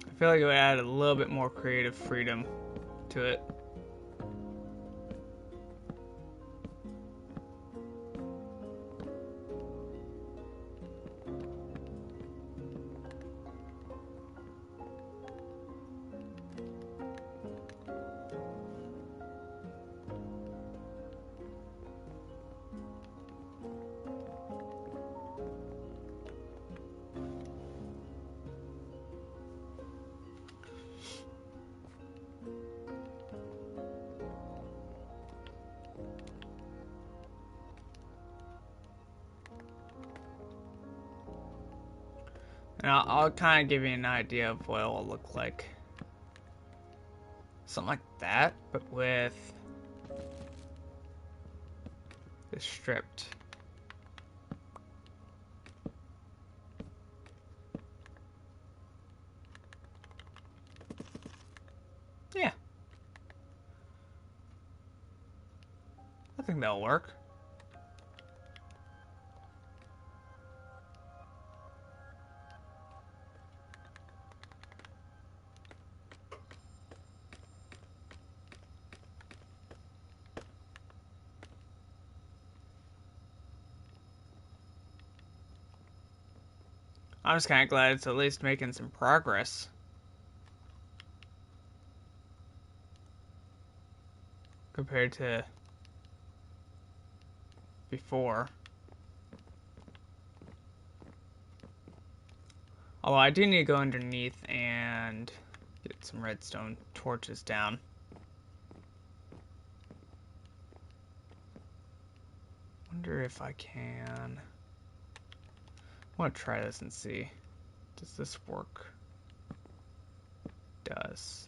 [SPEAKER 1] I feel like it would add a little bit more creative freedom to it. And I'll kind of give you an idea of what it will look like. Something like that, but with the stripped. Yeah. I think that'll work. I'm just kind of glad it's at least making some progress. Compared to before. Although I do need to go underneath and get some redstone torches down. Wonder if I can. I want to try this and see. Does this work? It does.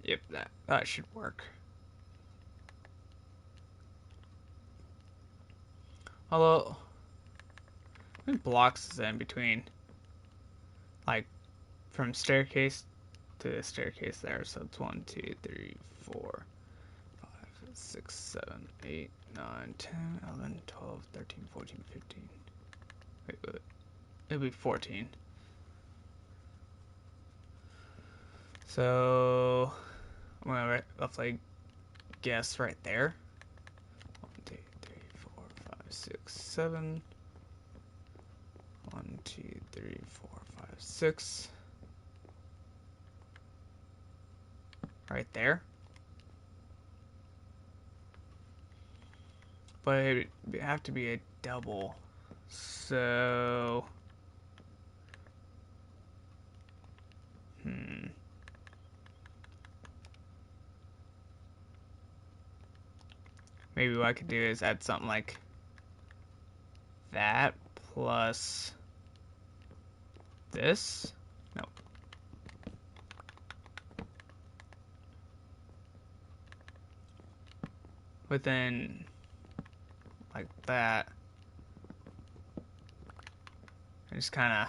[SPEAKER 1] Yep, that should work. Although, how many blocks is in between? Like, from staircase to the staircase there. So it's 1, 2, 3, 4, 5, 6, 7, 8, 9, 10, 11, 12, 13, 14, 15. Wait. It'll be 14. So, I'm gonna roughly guess right there. 1, 2, 3, 4, 5, 6, 7. 1, 2, 3, 4, 5, 6. Right there. But it would have to be a double. So... maybe what I could do is add something like that plus this. No. But then like that. And just kind of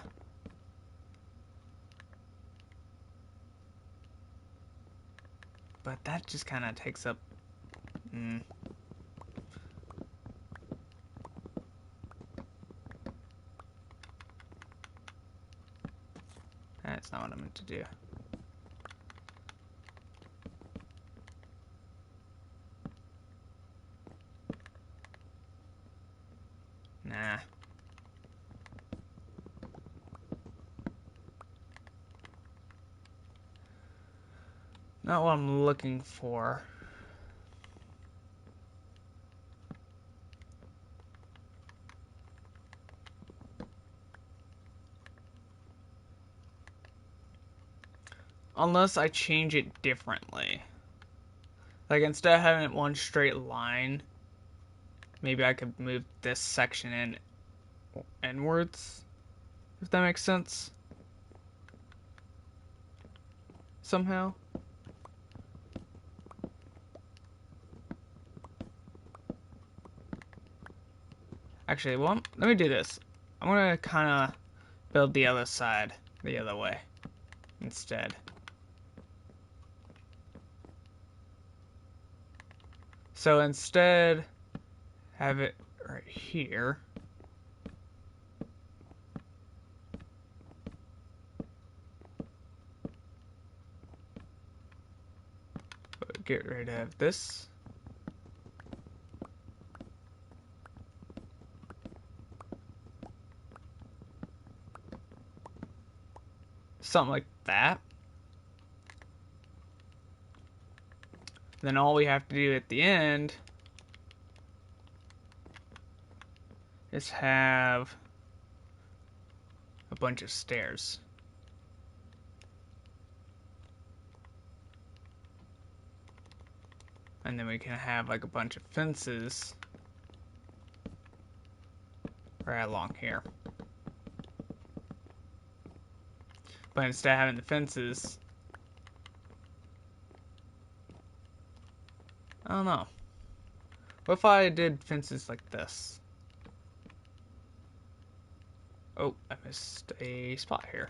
[SPEAKER 1] but that just kind of takes up that's not what I meant to do. Nah. Not what I'm looking for. Unless I change it differently. Like instead of having it one straight line, maybe I could move this section in inwards, if that makes sense. Somehow. Actually, well, let me do this. I'm gonna kind of build the other side the other way instead. So instead, have it right here. Get rid of this. Something like that. Then all we have to do at the end is have a bunch of stairs. And then we can have like a bunch of fences right along here. But instead of having the fences, I don't know. What if I did fences like this? Oh, I missed a spot here.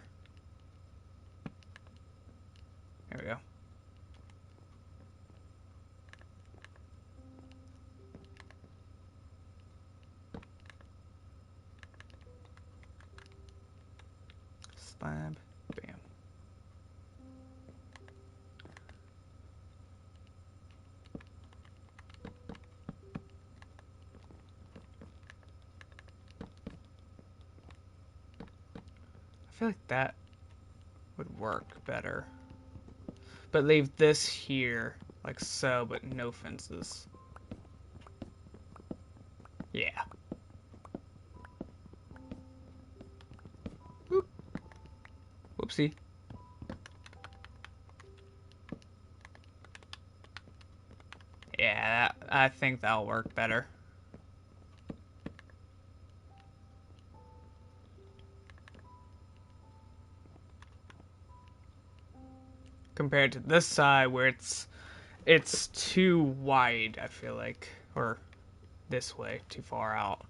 [SPEAKER 1] There we go. Slab, bam. I feel like that would work better. But leave this here, like so, but no fences. Yeah. Whoop. Whoopsie. Yeah, I think that'll work better. Compared to this side where it's too wide, I feel like. Or this way, too far out.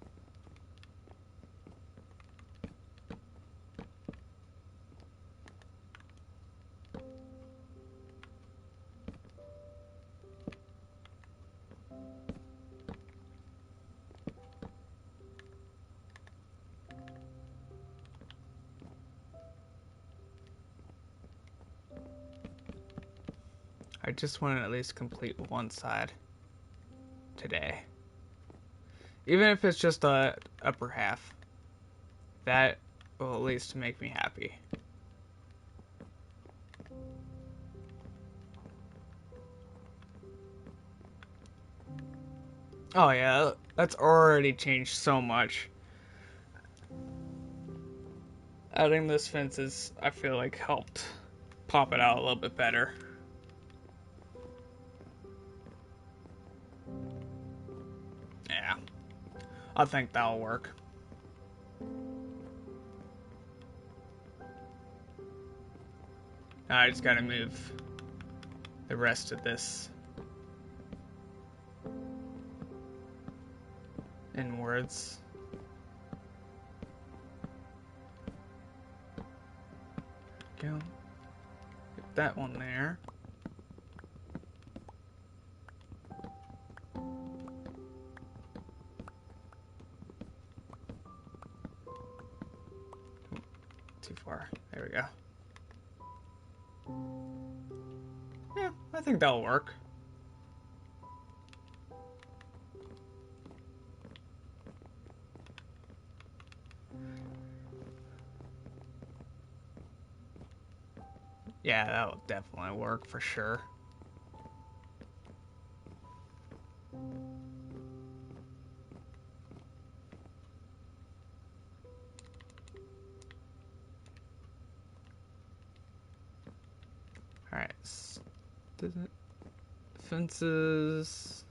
[SPEAKER 1] I just want to at least complete one side today. Even if it's just the upper half. That will at least make me happy. Oh yeah, that's already changed so much. Adding those fences, I feel like helped pop it out a little bit better. Yeah. I think that'll work. I just gotta move the rest of this inwards. Go. Get that one there. Too far. There we go. Yeah, I think that'll work. Yeah, that'll definitely work for sure. Alright. Fences.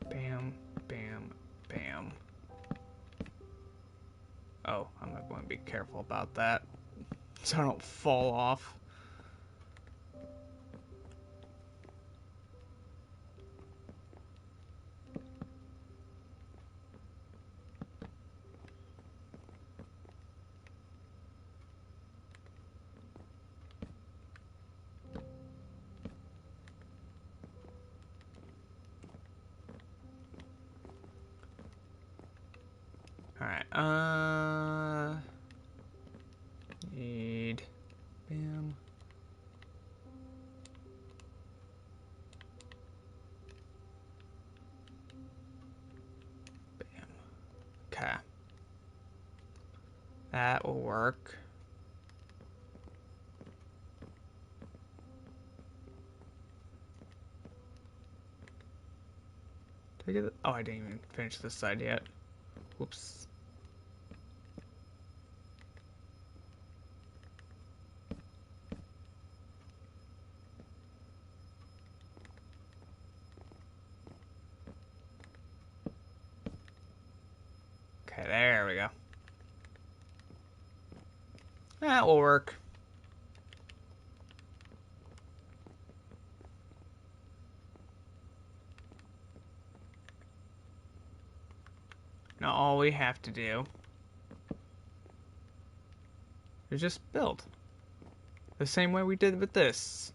[SPEAKER 1] Bam, bam, bam. Oh, I'm not going to be careful about that so I don't fall off. Alright, need bam. Bam. Okay. That will work. Did I get it? Oh, I didn't even finish this side yet. Whoops. Okay, there we go. That will work. Now all we have to do is just build. The same way we did with this.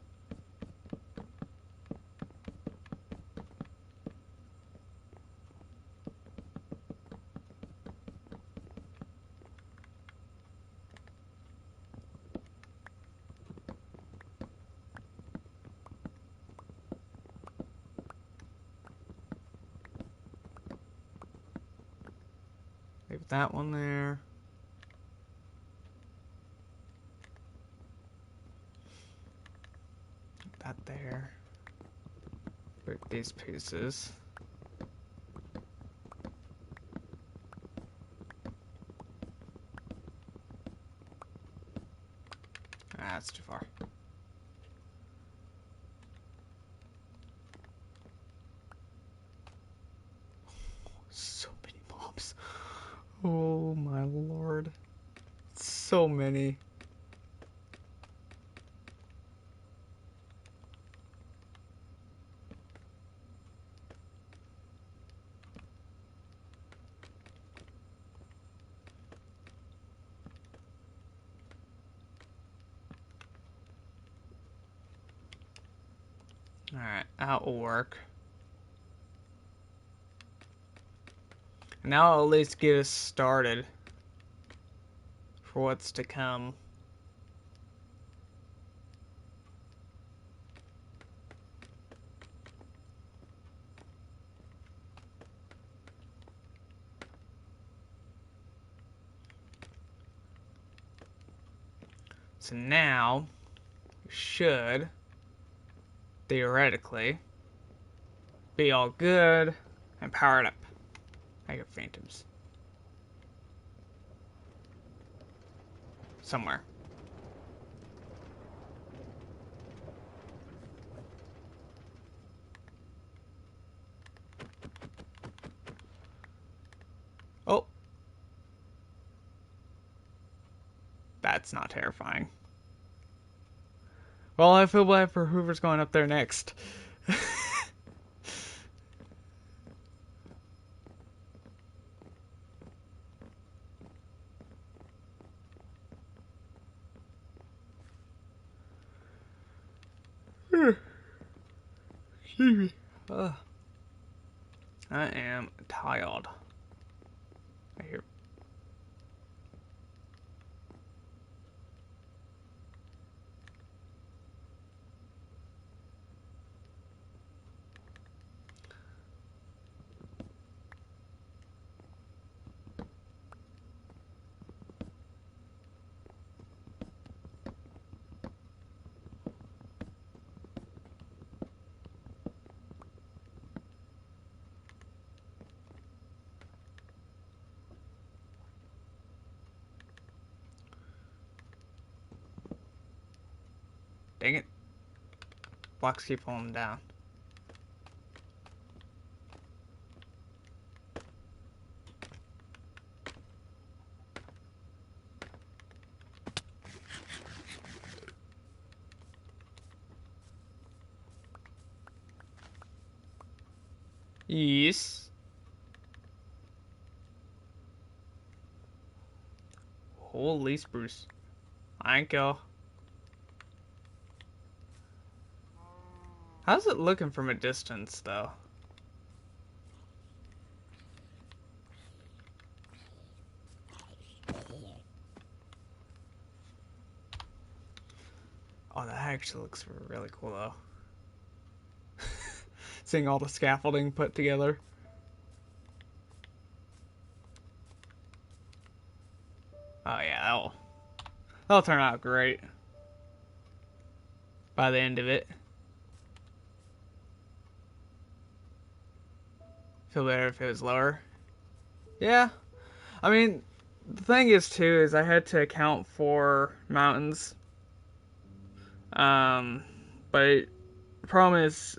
[SPEAKER 1] Leave that one there. That there. Break these pieces. Ah, that's too far. So many mobs. Oh my lord. So many. Alright, that will work. Now I'll at least get us started for what's to come. So now, we should, theoretically, be all good and powered up. I got phantoms. Somewhere. that's not terrifying. Well, I feel bad for whoever's going up there next. Excuse me. Ugh. I am tired. I hear. Dang it. Blocks keep falling down. Yes. Holy spruce. Thank you. How's it looking from a distance, though? Oh, that actually looks really cool, though. Seeing all the scaffolding put together. Oh, yeah, that'll turn out great by the end of it. Feel better if it was lower. Yeah. I mean, the thing is, too, is I had to account for mountains. But the problem is,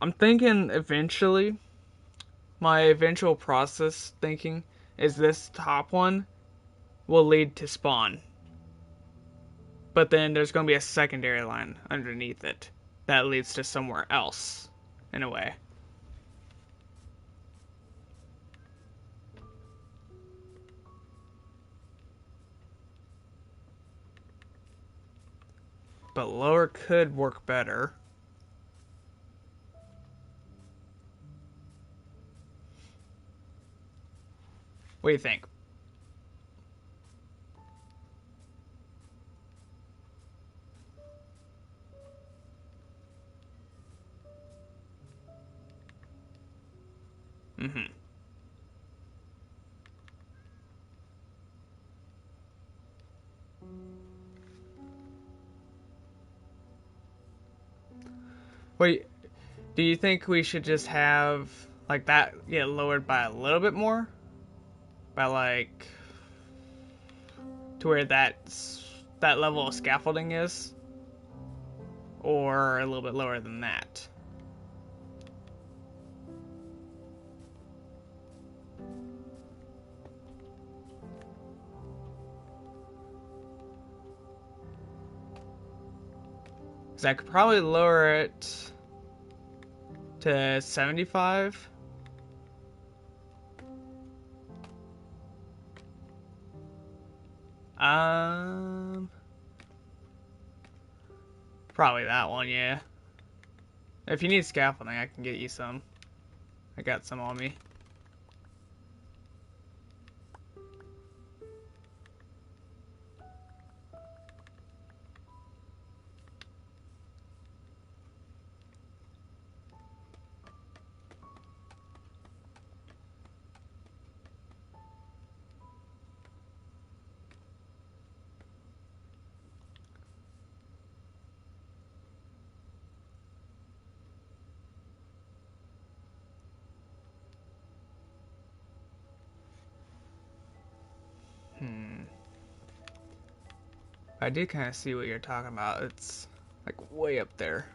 [SPEAKER 1] I'm thinking eventually, my eventual process thinking is this top one will lead to spawn. But then there's going to be a secondary line underneath it that leads to somewhere else, in a way. But lower could work better. What do you think? Mm-hmm. Wait, do you think we should just have like that get lowered by a little bit more? By like to where that level of scaffolding is? Or a little bit lower than that? Because I could probably lower it to 75. Probably that one, yeah. If you need scaffolding, I can get you some. I got some on me. I did kind of see what you're talking about. It's like way up there.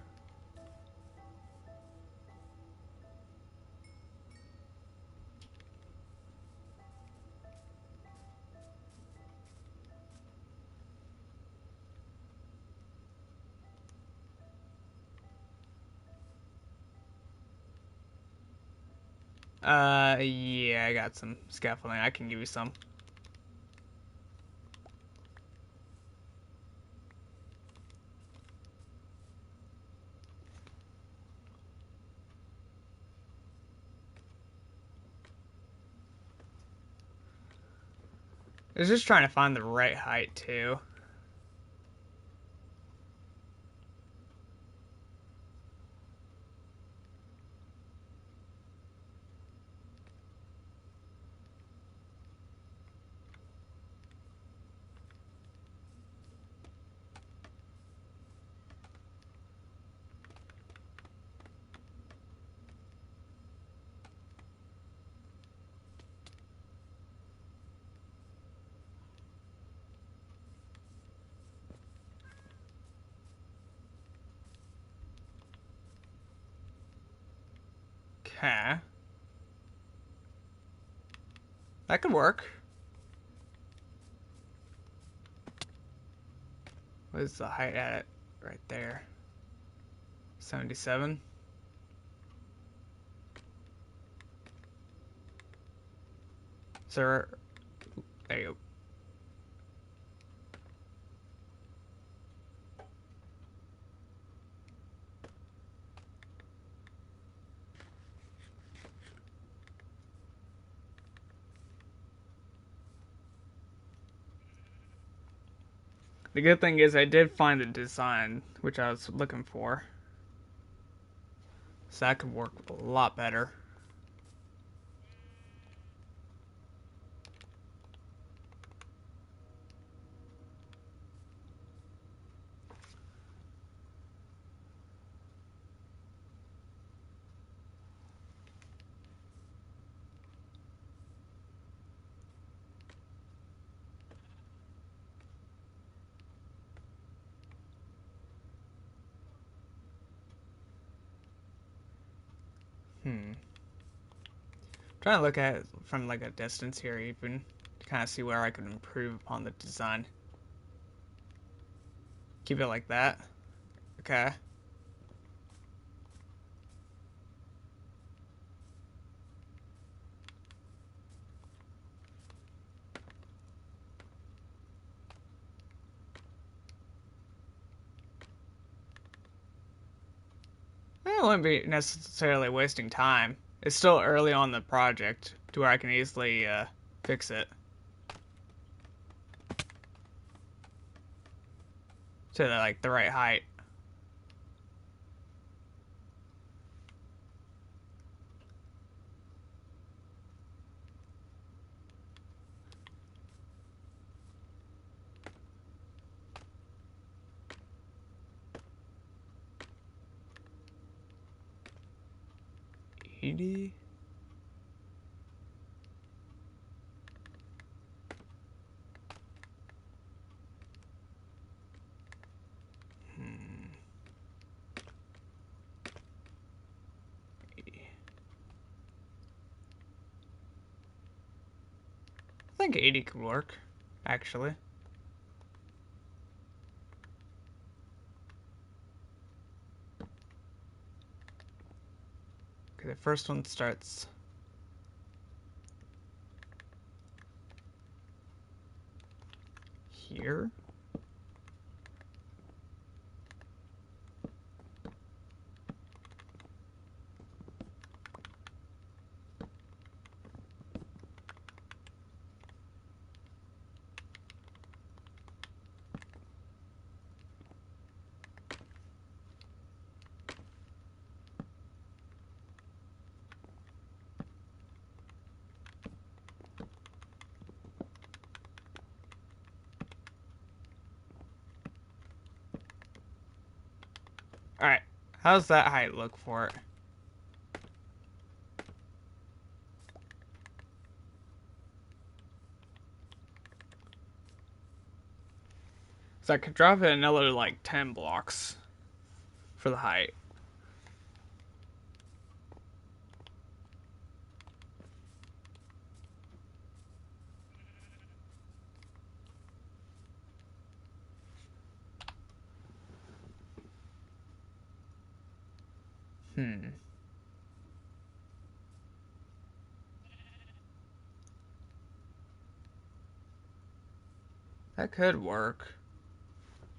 [SPEAKER 1] Yeah, I got some scaffolding. I can give you some. I was just trying to find the right height, too. Okay. That could work. What is the height at it? Right there. 77. Sir, there you go. The good thing is I did find the design which I was looking for. So that could work a lot better. Trying to look at it from like a distance here even to kind of see where I could improve upon the design. Keep it like that. Okay. I wouldn't be necessarily wasting time. It's still early on the project to where I can easily fix it to like the right height. Eighty. I think 80 could work, actually. Okay, the first one starts here. Alright, how's that height look for it? So I could drop it another like 10 blocks for the height. Hmm. That could work.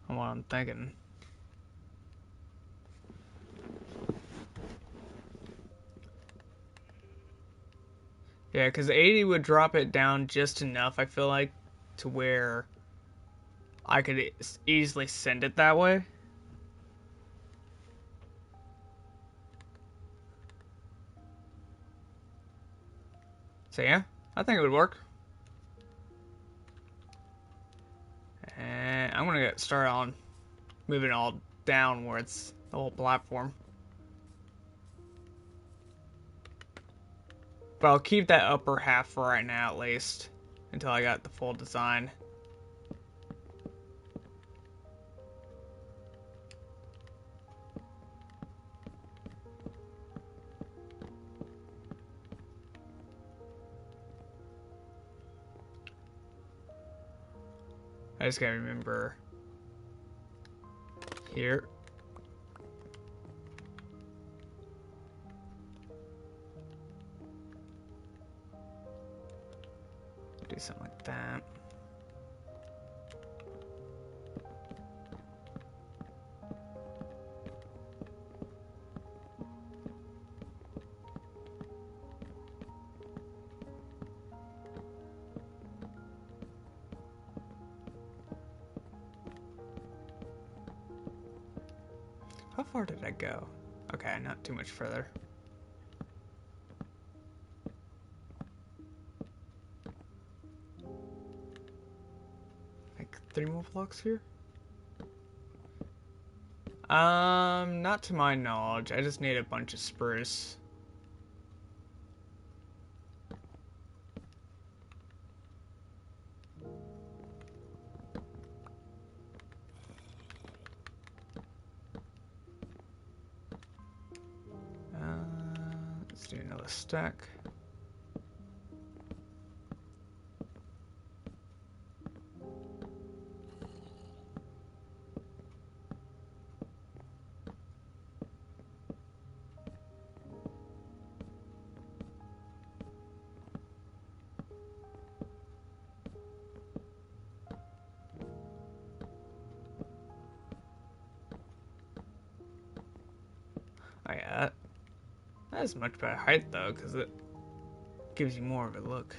[SPEAKER 1] From what I'm thinking. Yeah, because 80 would drop it down just enough, I feel like, to where I could easily send it that way. So yeah, I think it would work. And I'm gonna get started on moving it all down where it's the whole platform. But I'll keep that upper half for right now at least, until I got the full design. I just gotta remember here. Do something like that. How far did I go? Okay, not too much further. Like 3 more blocks here? Not to my knowledge. I just need a bunch of spruce. Let's do another stack. Oh yeah, that is much better height though, because it gives you more of a look.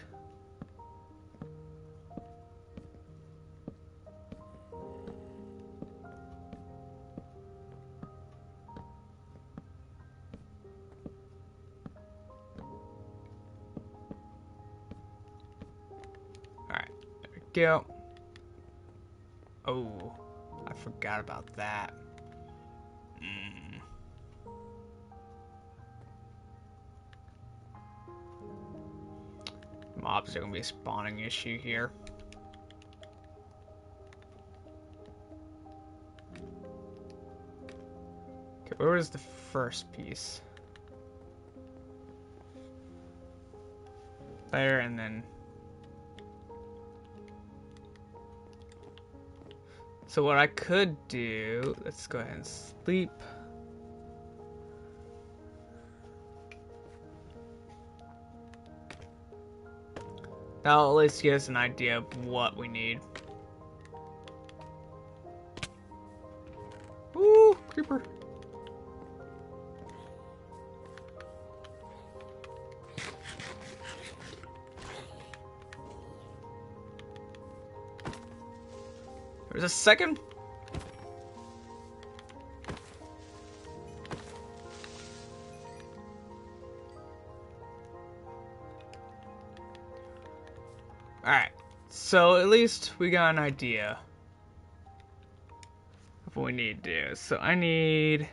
[SPEAKER 1] Alright, there we go. Oh, I forgot about that. Mobs are gonna be a spawning issue here. Okay, where was the first piece? There, and then... So what I could do... Let's go ahead and sleep. That'll at least give us an idea of what we need. Ooh, creeper. There's a second. Alright, so at least we got an idea of what we need to do. So I need...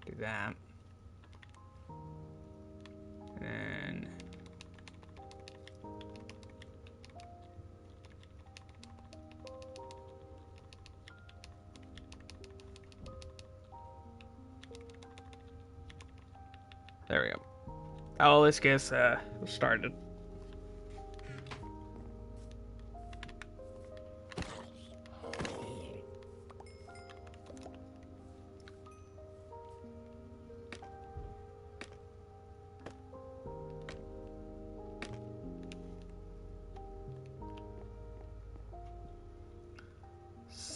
[SPEAKER 1] do that. And then... there we go. Oh, let's get started.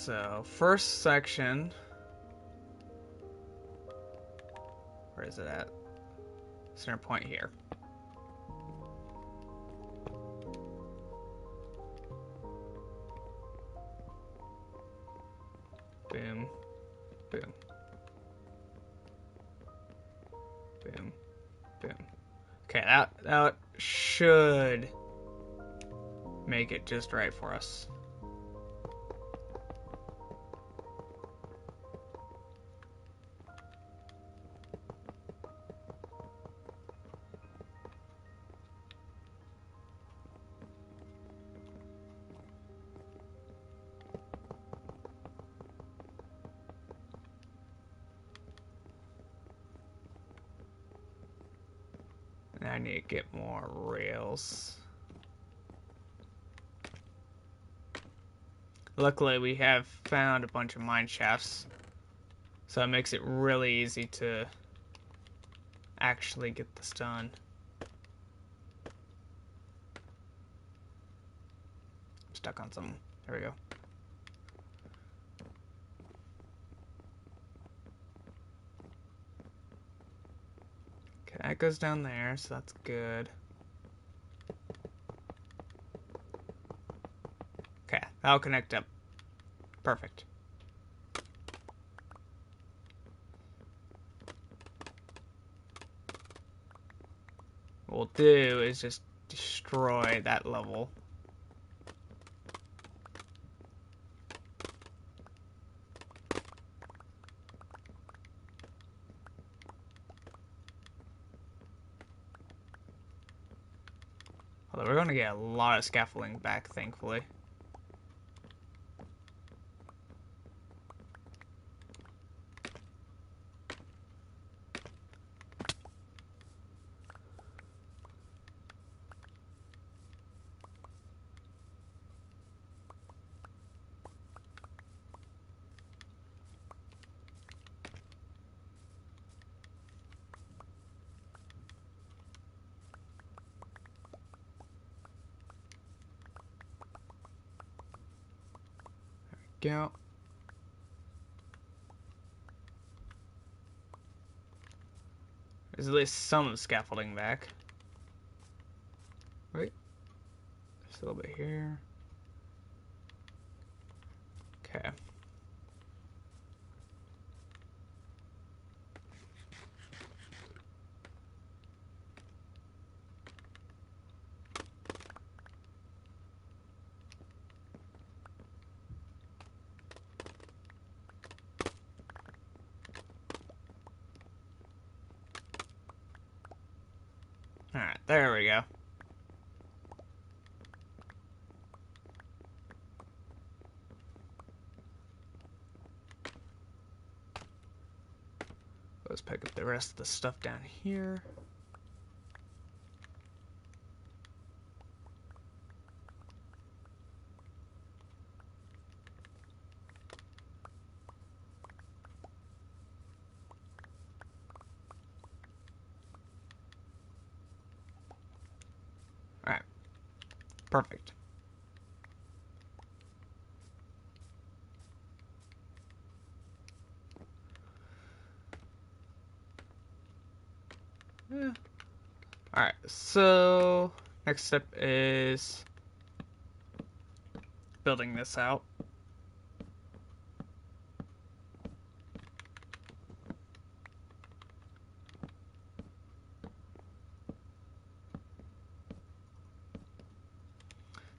[SPEAKER 1] So, first section. Where is it at? Center point here. Boom. Boom. Boom. Boom. Okay, that should make it just right for us. I need to get more rails. Luckily, we have found a bunch of mine shafts, so it makes it really easy to actually get this done. I'm stuck on something. There we go. Okay, that goes down there, so that's good. Okay, that'll connect up. Perfect. What we'll do is just destroy that level. Although we're going to get a lot of scaffolding back, thankfully. Go. There's at least some scaffolding back. Right? Just a little bit here. Okay. Alright, there we go. Let's pick up the rest of the stuff down here. Alright. Perfect. Yeah. Alright, so next step is building this out.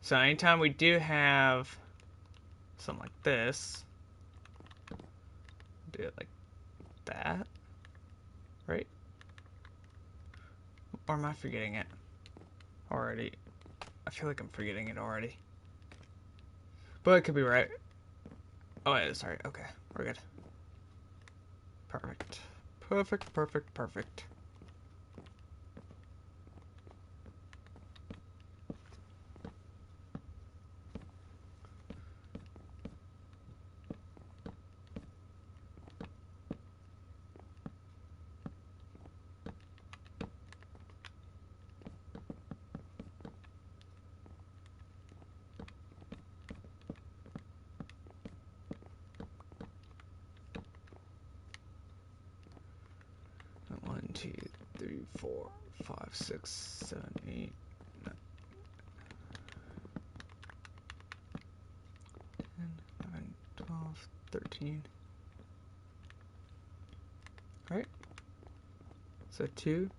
[SPEAKER 1] So anytime we do have something like this, do it like that, right? Or am I forgetting it already? I feel like I'm forgetting it already. But it could be right. Oh, yeah, sorry. Okay, we're good. Perfect. Perfect, perfect, perfect. 2, 3, 4, 5, 6, 7, 8, 9, 10, 11, 12, 13. Right? So 2,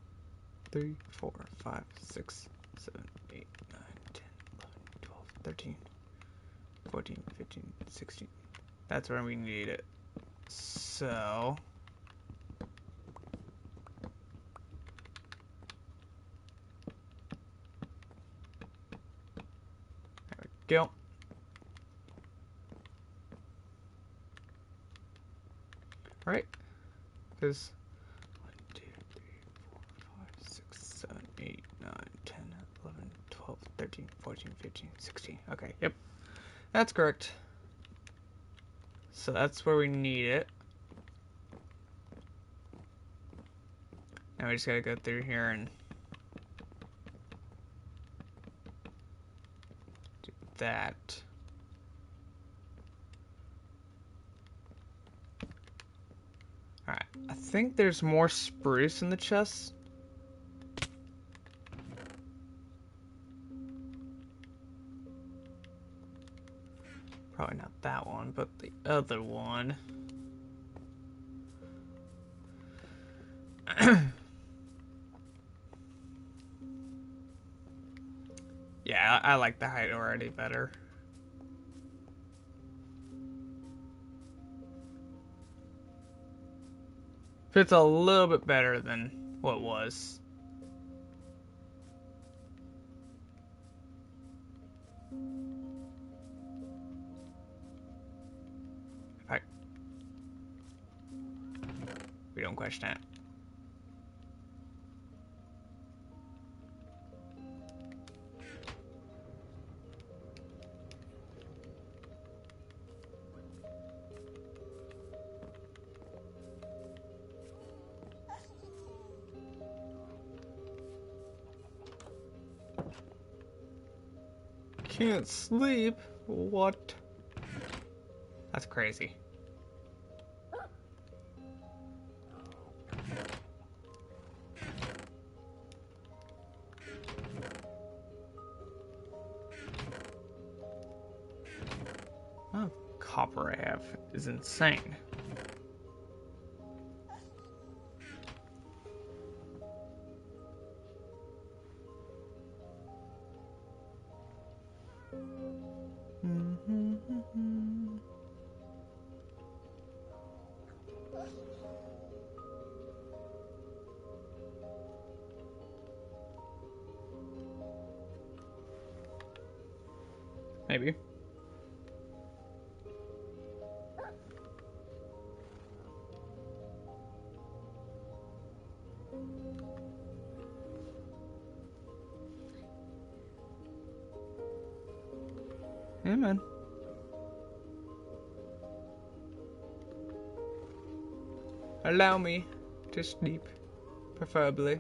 [SPEAKER 1] 3, 4, 5, 6, 7, 8, 9, 10, 11, 12, 13, 14, 15, 16. That's where we need it. So there we go. Right? Because 1, 2, 3, 4, 5, 6, 7, 8, 9, 10, 11, 12, 13, 14, 15, 16. Okay, yep. That's correct. So that's where we need it. Now we just gotta go through here and do that. Alright, I think there's more spruce in the chest. Probably not that one, but the other one. Yeah, I like the height already better. Fits a little bit better than what was. Right. We don't question it. Can't sleep? What? That's crazy. Oh, copper I have is insane. Maybe. Yeah, man. Allow me to sleep, preferably.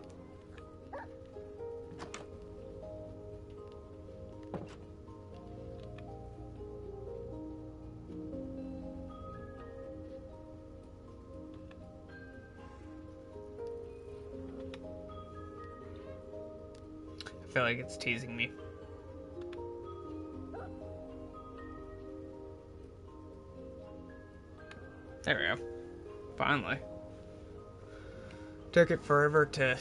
[SPEAKER 1] I feel like it's teasing me. There we go. Finally. Took it forever to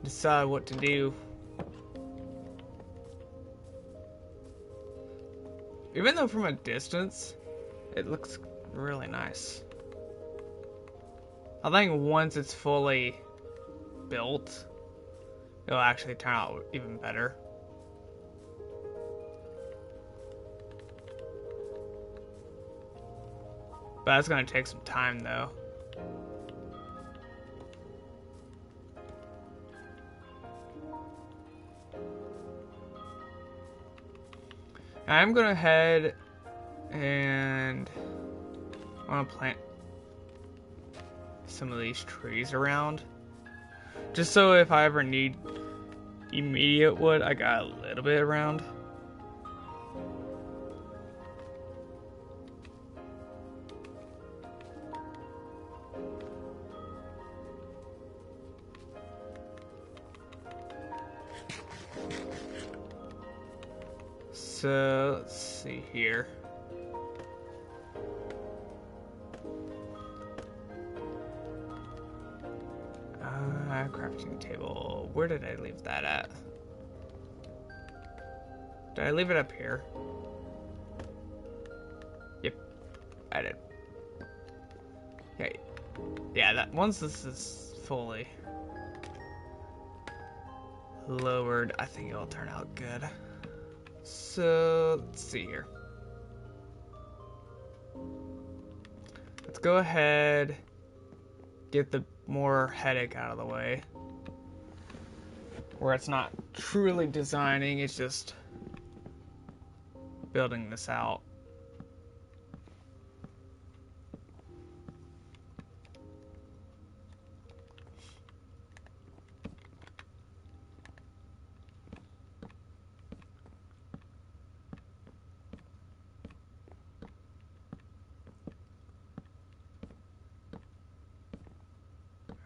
[SPEAKER 1] decide what to do. Even though from a distance, it looks really nice. I think once it's fully built, it'll actually turn out even better. But that's gonna take some time though. I'm gonna head and I wanna plant some of these trees around. Just so if I ever need immediate wood, I got a little bit around. So let's see here. Crafting table. Where did I leave that at? Did I leave it up here? Yep, I did. Okay. Yeah, that once this is fully lowered, I think it'll turn out good. So let's see here. Let's go ahead, get the more headache out of the way. Where it's not truly designing, it's just building this out.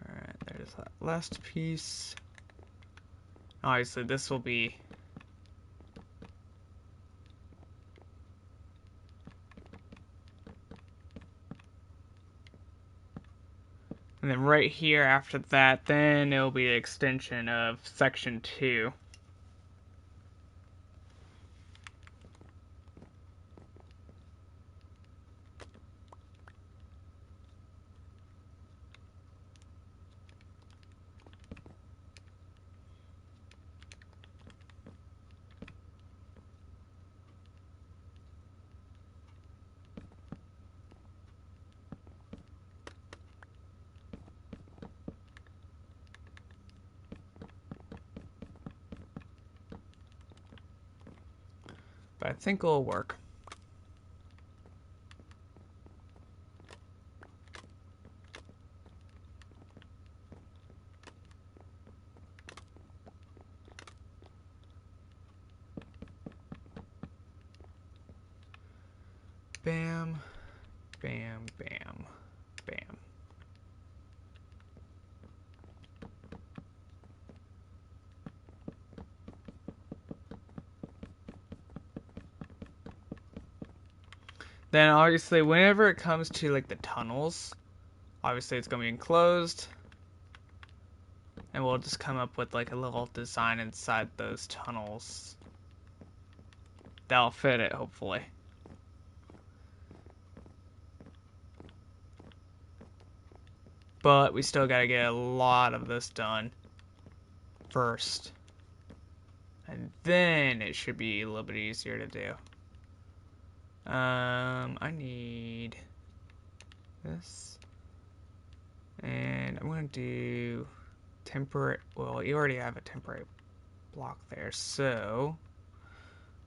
[SPEAKER 1] Alright, there's that last piece. Obviously, this will be and then right here after that, then it'll be an extension of section 2. But I think it'll work. Bam, bam, bam, bam. Then obviously whenever it comes to like the tunnels, obviously it's going to be enclosed. And we'll just come up with like a little design inside those tunnels. That'll fit it, hopefully. But we still gotta get a lot of this done first. And then it should be a little bit easier to do. I need this. And I'm gonna do temporary, well, you already have a temporary block there, so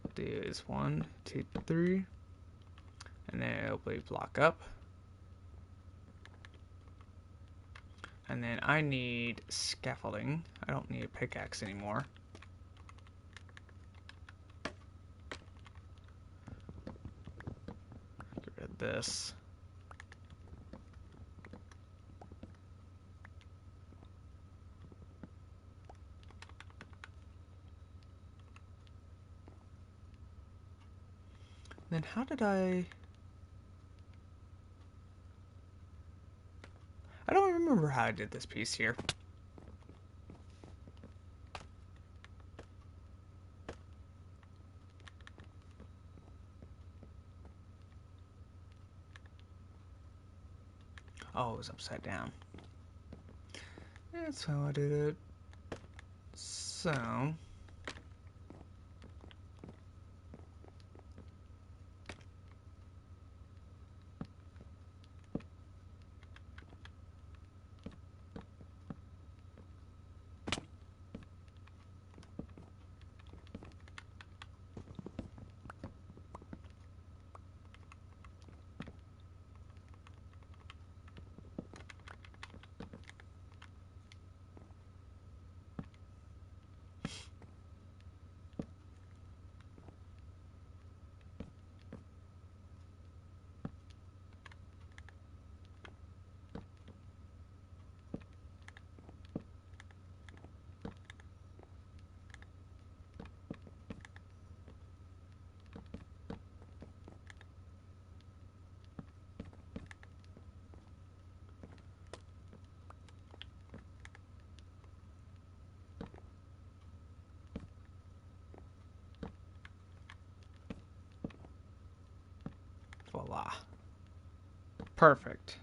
[SPEAKER 1] what I'll do is 1, 2, 3, and then it'll be block up. And then I need scaffolding. I don't need a pickaxe anymore. Get rid of this. Then how did I don't remember how I did this piece here. Oh, it was upside down. That's how I did it. So Voila. Perfect.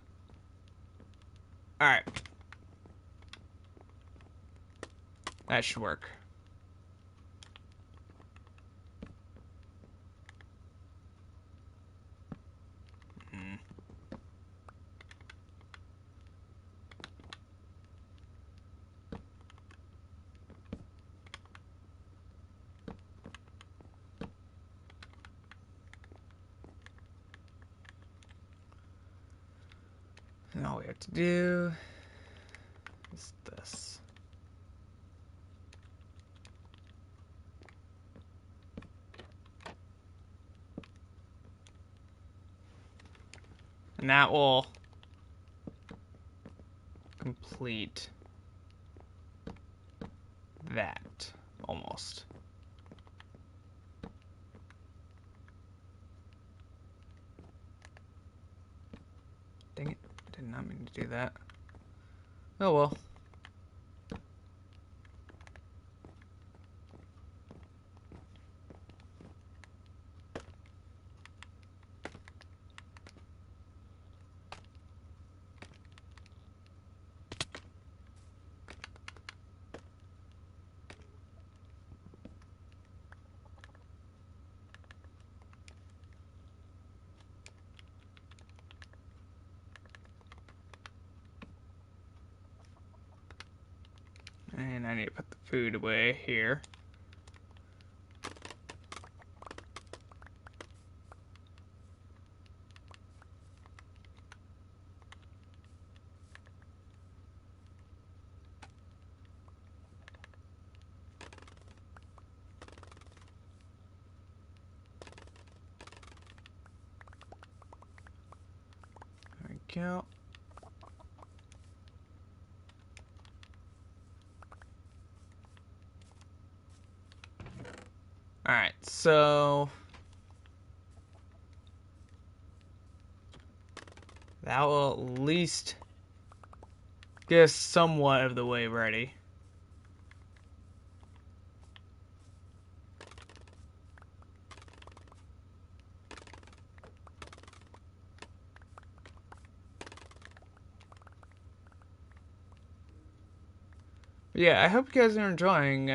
[SPEAKER 1] Alright. That should work. And all we have to do is this. And that will complete that, almost. Dang it, did not mean to do that. Oh well. And I need to put the food away here. There we go. Alright, so that will at least get us somewhat of the way ready. But yeah, I hope you guys are enjoying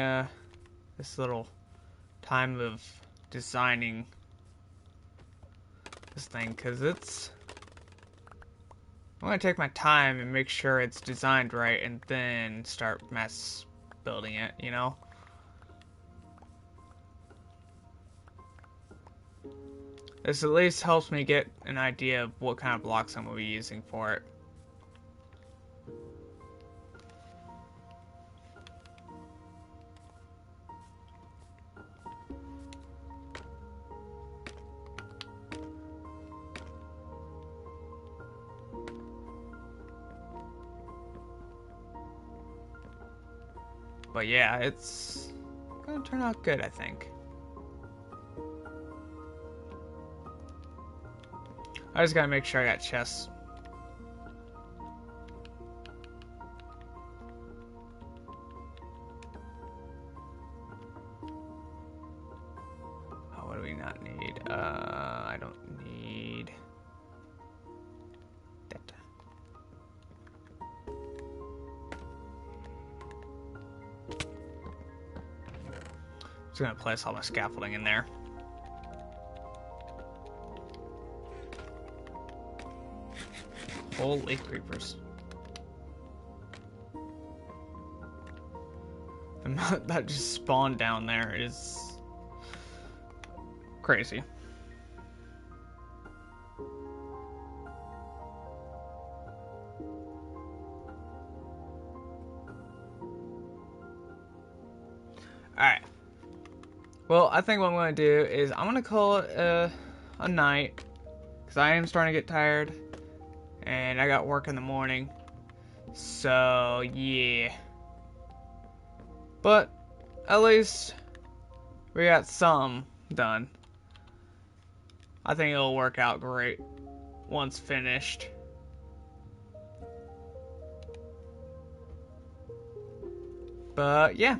[SPEAKER 1] this little time of designing this thing, because I'm going to take my time and make sure it's designed right and then start mass building it, you know? This at least helps me get an idea of what kind of blocks I'm going to be using for it. But yeah, it's gonna turn out good, I think. I just gotta make sure I got chests. Oh, what do we not need? I don't need that. Just gonna place all my scaffolding in there. Holy creepers. The amount that just spawned down there is crazy. Alright. Well, I think what I'm going to do is I'm going to call it a night, because I am starting to get tired, and I got work in the morning, so yeah. But at least we got some done. I think it'll work out great once finished. But yeah.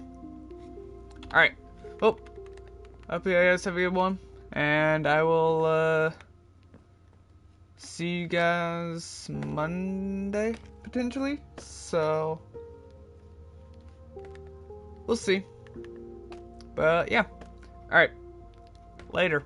[SPEAKER 1] Alright. Well, hope you guys have a good one. And I will see you guys Monday, potentially. So, we'll see. But, yeah. Alright. Later.